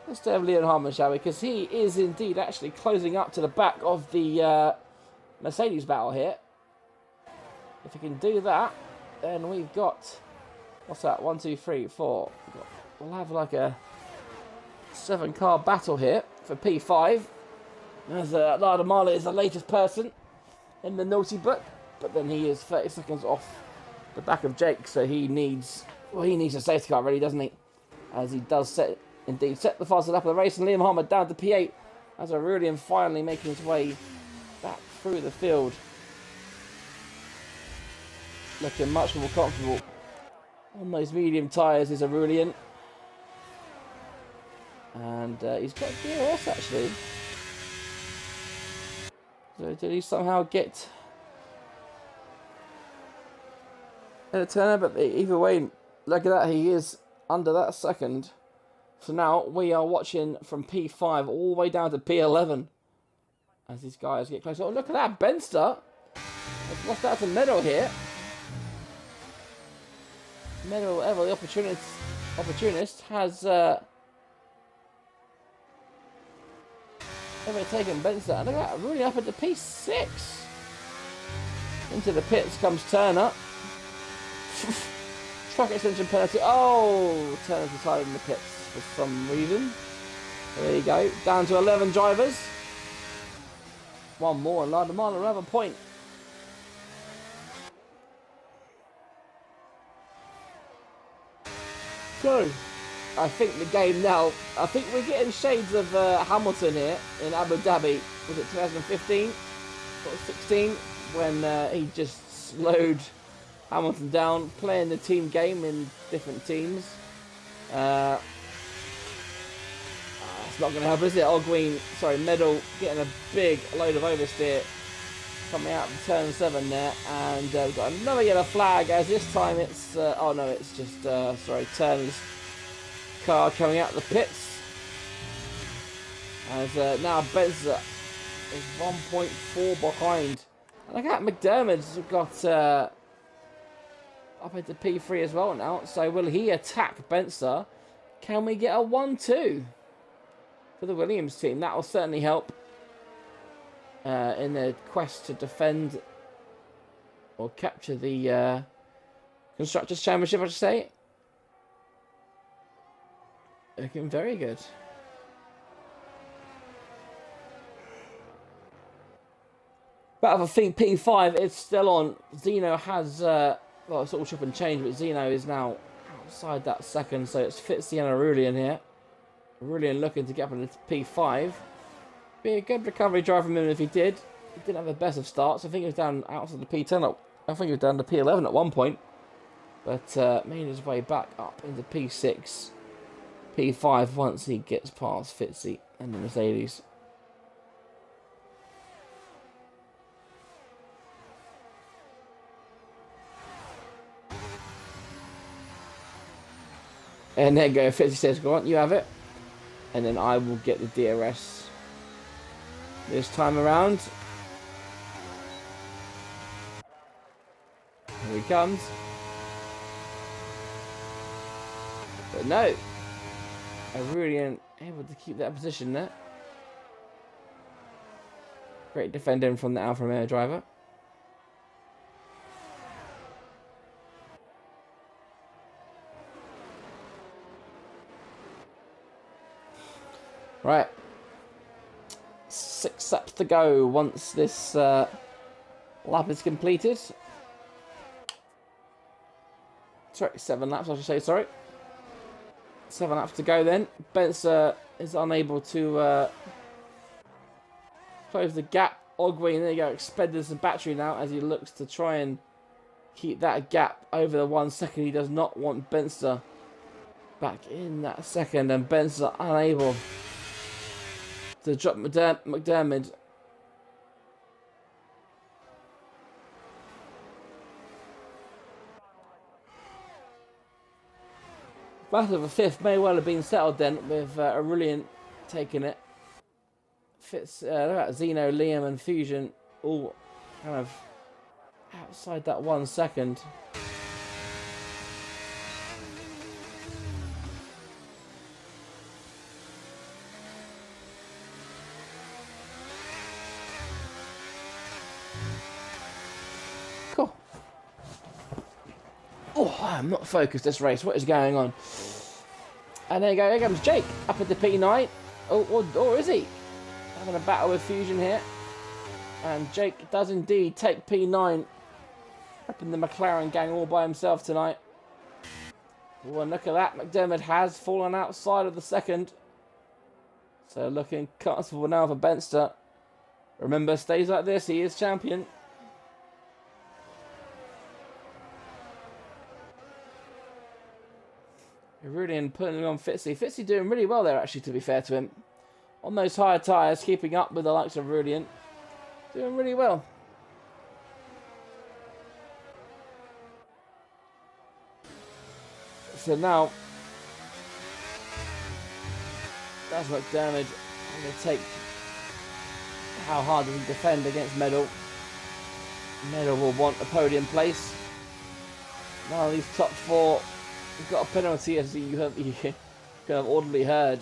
Let's stay with Liam Harmon, shall we? Because he is indeed actually closing up to the back of the Mercedes battle here. If he can do that, then we've got... What's that? 1, 2, 3, 4. We'll have like a 7-car battle here for P5. As Lada Marley is the latest person in the naughty book, but then he is 30 seconds off the back of Jake, so he needs a safety car, really, doesn't he? As he does set the fastest lap of the race, and Liam Harmer down to P8 as Aurelian finally making his way back through the field, looking much more comfortable. On those medium tyres is Aurelian. And he's got DRS actually. So did he somehow get a Turner? But either way, look at that, he is under that second. So now we are watching from P5 all the way down to P11 as these guys get closer. Oh, look at that, Benster has lost out to Meadow here. Meadow, ever the opportunist, has ever taken Benson. And look at that, really up at the P6. Into the pits comes Turner. Track extension penalty. Oh, Turner's retired in the pits for some reason. There you go. Down to 11 drivers. One more, and Lada Marlin will have a point. So, I think the game now, I think we're getting shades of Hamilton here in Abu Dhabi. Was it 2015 or 16 when he just slowed Hamilton down, playing the team game in different teams. It's not going to help, is it? Medal getting a big load of oversteer coming out of turn 7 there, and we've got another yellow flag, as this time it's oh no, it's just Turner's car coming out of the pits, as now Benza is 1.4 behind. And look at McDermott's got up into P3 as well now, so will he attack Benza? Can we get a 1-2 for the Williams team? That will certainly help in their quest to defend or capture the Constructors' Championship, I should say. Looking very good. But I think P5 is still on. Zeno has, well, it's all chop and change, but Zeno is now outside that second, so it's Fitzy and Aurelian here. Aurelian looking to get up into P5. Be a good recovery drive from him if he did. He didn't have the best of starts. I think he was down outside the P10. I think he was down to P11 at one point. But made his way back up into P6. P5 once he gets past Fitzy and the Mercedes. And there you go, Fitzy says, go on, you have it. And then I will get the DRS this time around. Here he comes. But no, Aurelian able to keep that position there. Great defending from the Alfa Romeo driver. Right. 6 laps to go once this lap is completed. Sorry, 7 laps, I should say, sorry. 7 laps to go then. Benzer is unable to close the gap. Ogwin, there you go, expended some battery now as he looks to try and keep that gap over the 1 second. He does not want Benzer back in that second, and Benzer unable to drop McDermott. Battle of the 5th may well have been settled then, with Aurelian taking it. Zeno, Liam and Fusion all kind of outside that 1 second. Cool. Oh, I'm not focused this race. What is going on? And there you go. Here comes Jake up at the P9. Or is he? Having a battle with Fusion here. And Jake does indeed take P9 up in the McLaren gang all by himself tonight. Oh, and look at that. McDermott has fallen outside of the second. So looking comfortable now for Benster. Remember, stays like this, he is champion. Aurelian putting on Fitzy. Fitzy doing really well there, actually, to be fair to him. On those higher tyres, keeping up with the likes of Aurelian. Doing really well. So now, that's McDermott. I'm going to take how hard does he defend against Medal. Medal will want a podium place. Now these top 4 have got a penalty, as you could have audibly heard.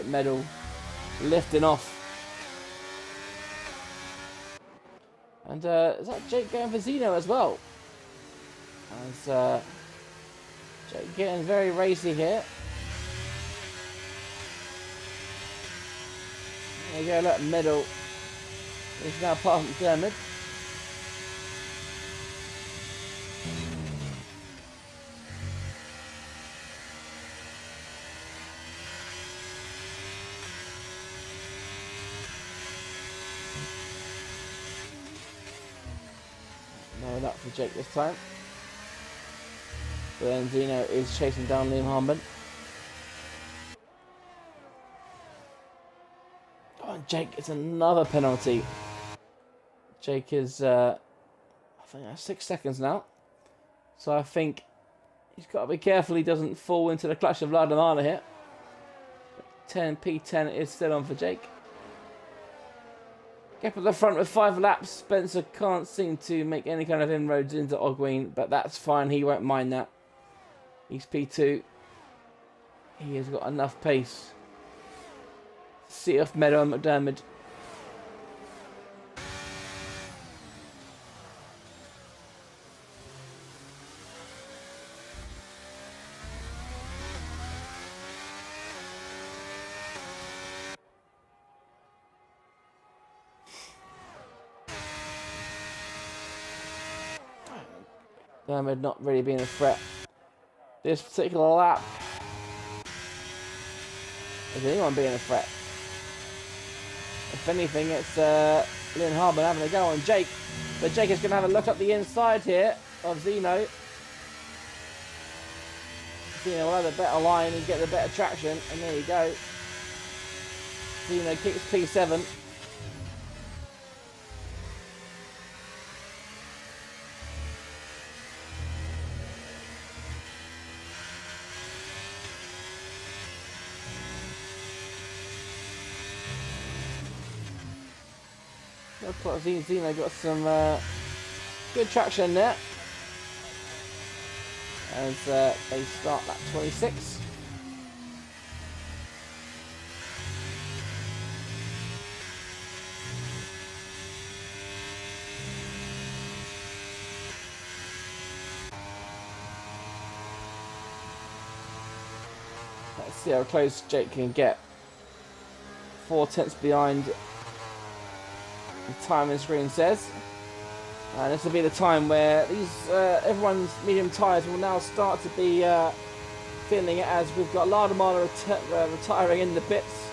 Medal lifting off. And is that Jake going for Zeno as well? As Jake getting very racy here. There you go, look, Medal is now part of McDermott. No, that for Jake this time. But then Zeno is chasing down Liam Harmon. Oh, and Jake gets another penalty. Jake is, I think that's 6 seconds now. So I think he's got to be careful he doesn't fall into the clutch of Vladimir here. P10 is still on for Jake. Gap at the front with 5 laps. Spencer can't seem to make any kind of inroads into Ogwin, but that's fine. He won't mind that. He's P2. He has got enough pace. See off Meadow and McDermott. McDermott not really being a threat this particular lap. Is anyone being a threat? If anything, it's Lynn Harbour having a go on Jake. But Jake is going to have a look up the inside here of Zeno. Zeno will have a better line and get the better traction. And there you go. Zeno kicks P7. Looks like Zeno got some good traction there as they start lap 26. Let's see how close Jake can get. 4 tenths behind the timing screen says. And this will be the time where these everyone's medium tyres will now start to be feeling it, as we've got Lardemana retiring in the pits.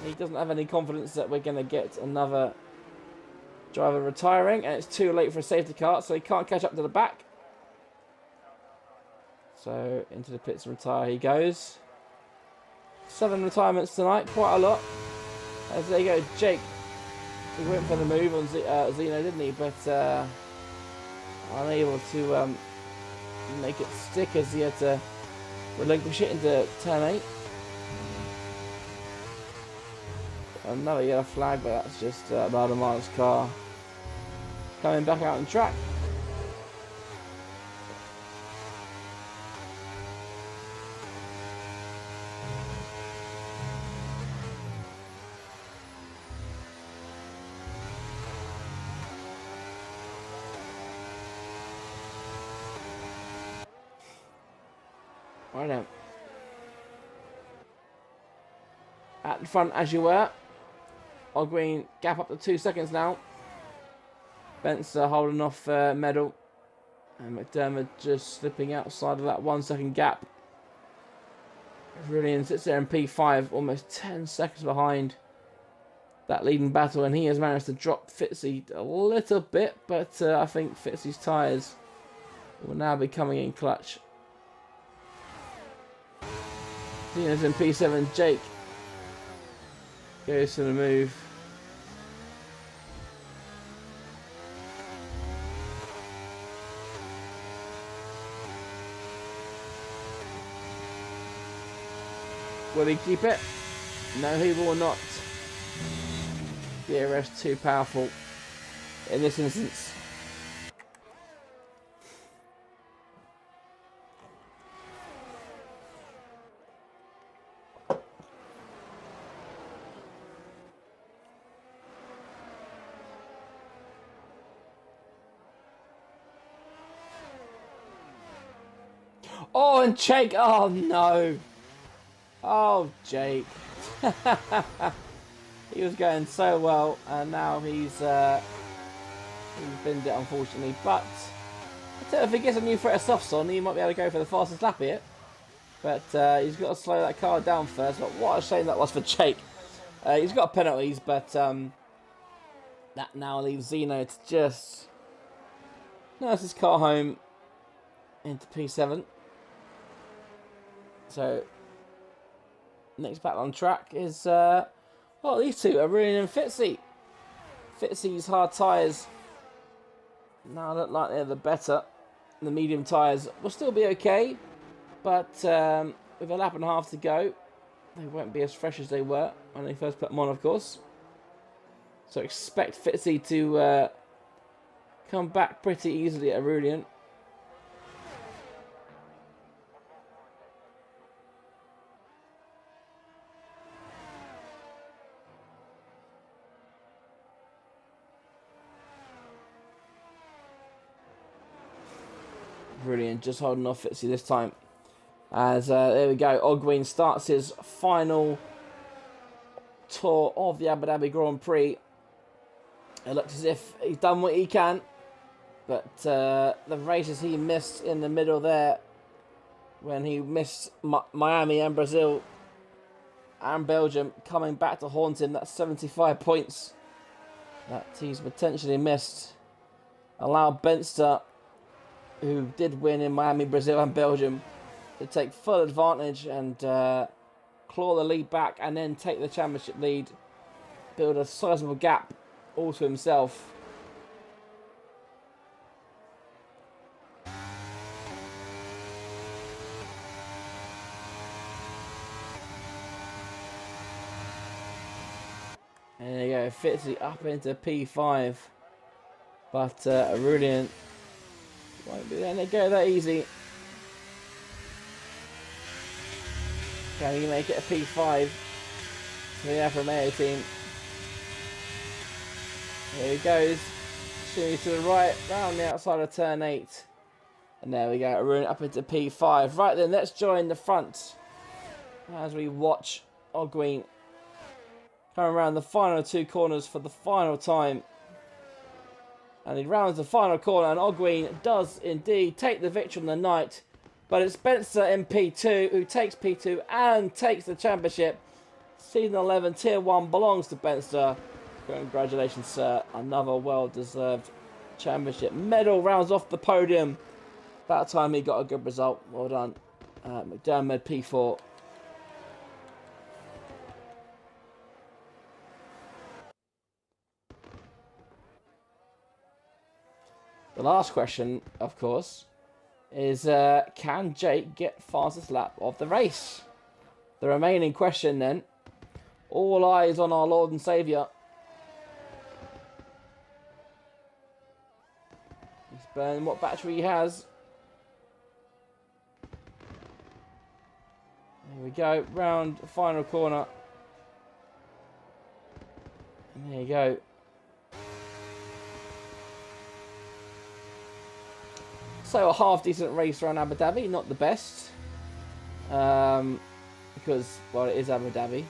He doesn't have any confidence that we're going to get another driver retiring, and it's too late for a safety car, so he can't catch up to the back. So into the pits and retire he goes. 7 retirements tonight, quite a lot. As there you go, Jake. He went for the move on Zeno, didn't he? But unable to make it stick, as he had to relinquish it into turn 8. Another yellow flag, but that's just Valdemara's car coming back out on track. Right now. At the front as you were. Green gap up to 2 seconds now. Spencer holding off medal. And McDermott just slipping outside of that 1 second gap. Brilliant, sits there in P5, almost 10 seconds behind that leading battle. And he has managed to drop Fitzy a little bit. But I think Fitzy's tyres will now be coming in clutch. Dina's in P7, Jake goes to the move. Will he keep it? No, he will not. DRS too powerful in this instance. Oh, and Jake, oh no. Oh, Jake. He was going so well, and now he's binned it, unfortunately. But I tell you, if he gets a new threat of softs on, he might be able to go for the fastest lap here. But he's got to slow that car down first. But what a shame that was for Jake. He's got penalties, but that now leaves Zeno to just nurse his car home into P7. So next battle on track is well, these two are Aurelian and Fitzy. Fitzy's hard tyres now look like they're the better. The medium tyres will still be okay, but with a lap and a half to go, they won't be as fresh as they were when they first put them on, of course. So expect Fitzy to come back pretty easily at Aurelian. Brilliant, just holding off Fitzy this time. As there we go, Ogwin starts his final tour of the Abu Dhabi Grand Prix. It looks as if he's done what he can, but the races he missed in the middle there, when he missed Miami and Brazil and Belgium, coming back to haunt him, that's 75 points that he's potentially missed. Allow Benster, who did win in Miami, Brazil and Belgium, to take full advantage and claw the lead back, and then take the championship lead, build a sizable gap all to himself. And there you go, Fitzy up into P5, but Aurelian won't be letting it go that easy. Can he make it a P5? So yeah, from AO team. Here he goes. Shooting to the right, round the outside of turn 8. And there we go, Aurelian up into P5. Right then, let's join the front as we watch Ogween come around the final 2 corners for the final time. And he rounds the final corner, and Ogween does indeed take the victory on the night. But it's Spencer in P2 who takes P2 and takes the championship. Season 11 Tier 1 belongs to Spencer. Congratulations, sir. Another well-deserved championship medal rounds off the podium. About time he got a good result. Well done. McDermott P4. The last question, of course, is can Jake get fastest lap of the race? The remaining question then. All eyes on our Lord and Saviour. He's burning what battery he has. Here we go, round final corner. And there you go. So a half decent race around Abu Dhabi, not the best. Because, well, it is Abu Dhabi.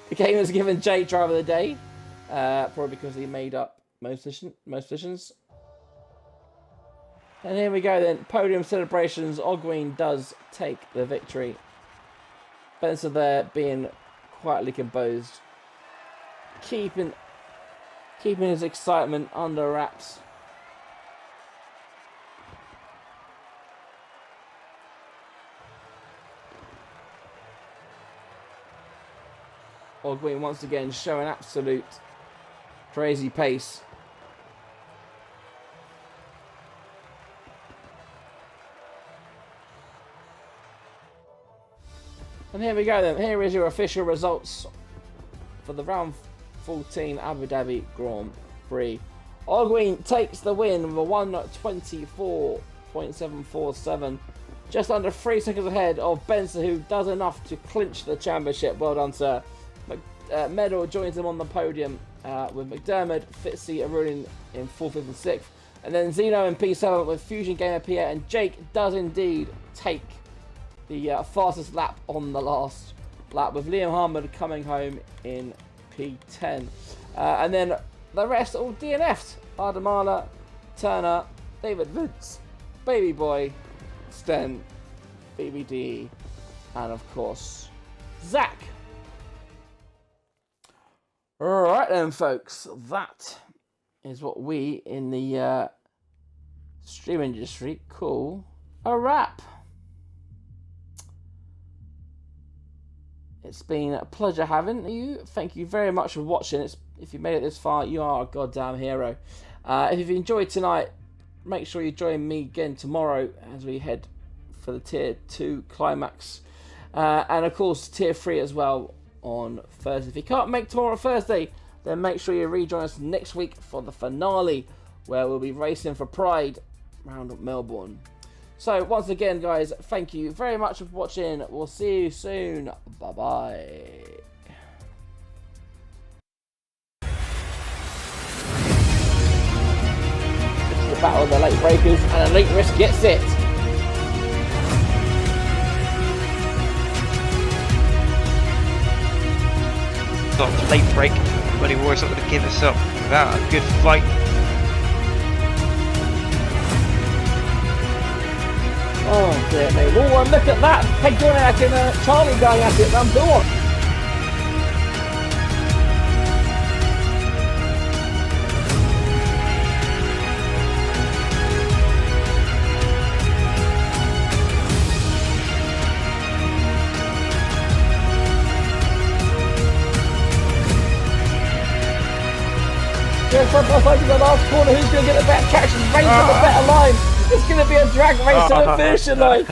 The game was given Jake driver of the day. Probably because he made up most positions. And here we go then. Podium celebrations. Ogween does take the victory. Spencer there being quietly composed. Keeping his excitement under wraps. Ogween once again showing absolute crazy pace. And here we go then. Here is your official results for the round 14 Abu Dhabi Grand Prix. Ogween takes the win with a 1:24.747. Just under 3 seconds ahead of Benson, who does enough to clinch the championship. Well done, sir. Medal joins him on the podium with McDermott, Fitzy, Arun in 4th, 5th and 6th. And then Zeno in P7 with Fusion Gamer P8. And Jake does indeed take the fastest lap on the last lap, with Liam Harmon coming home in P10. And then the rest all DNF'd. Adamala, Turner, David Vince, Baby Boy, Sten, BBD, and of course, Zach. Alright then, folks, that is what we in the stream industry call a wrap. It's been a pleasure having you. Thank you very much for watching. If you made it this far, you are a goddamn hero. If you've enjoyed tonight, make sure you join me again tomorrow as we head for the Tier 2 climax. And of course, Tier 3 as well on Thursday. If you can't make tomorrow Thursday, then make sure you rejoin us next week for the finale, where we'll be racing for Pride around Melbourne. So once again, guys, thank you very much for watching. We'll see you soon. Bye bye. This is the battle of the late breakers, and Elite Risk gets it. Not late break, but he was not going to give us up without a good fight. Oh dear me. Oh, and look at that. Peg Dorniak and Charlie going at it. Go on. Front by the last corner, who's going to get the better traction? Race on the better line. It's going to be a drag race to the finishing line.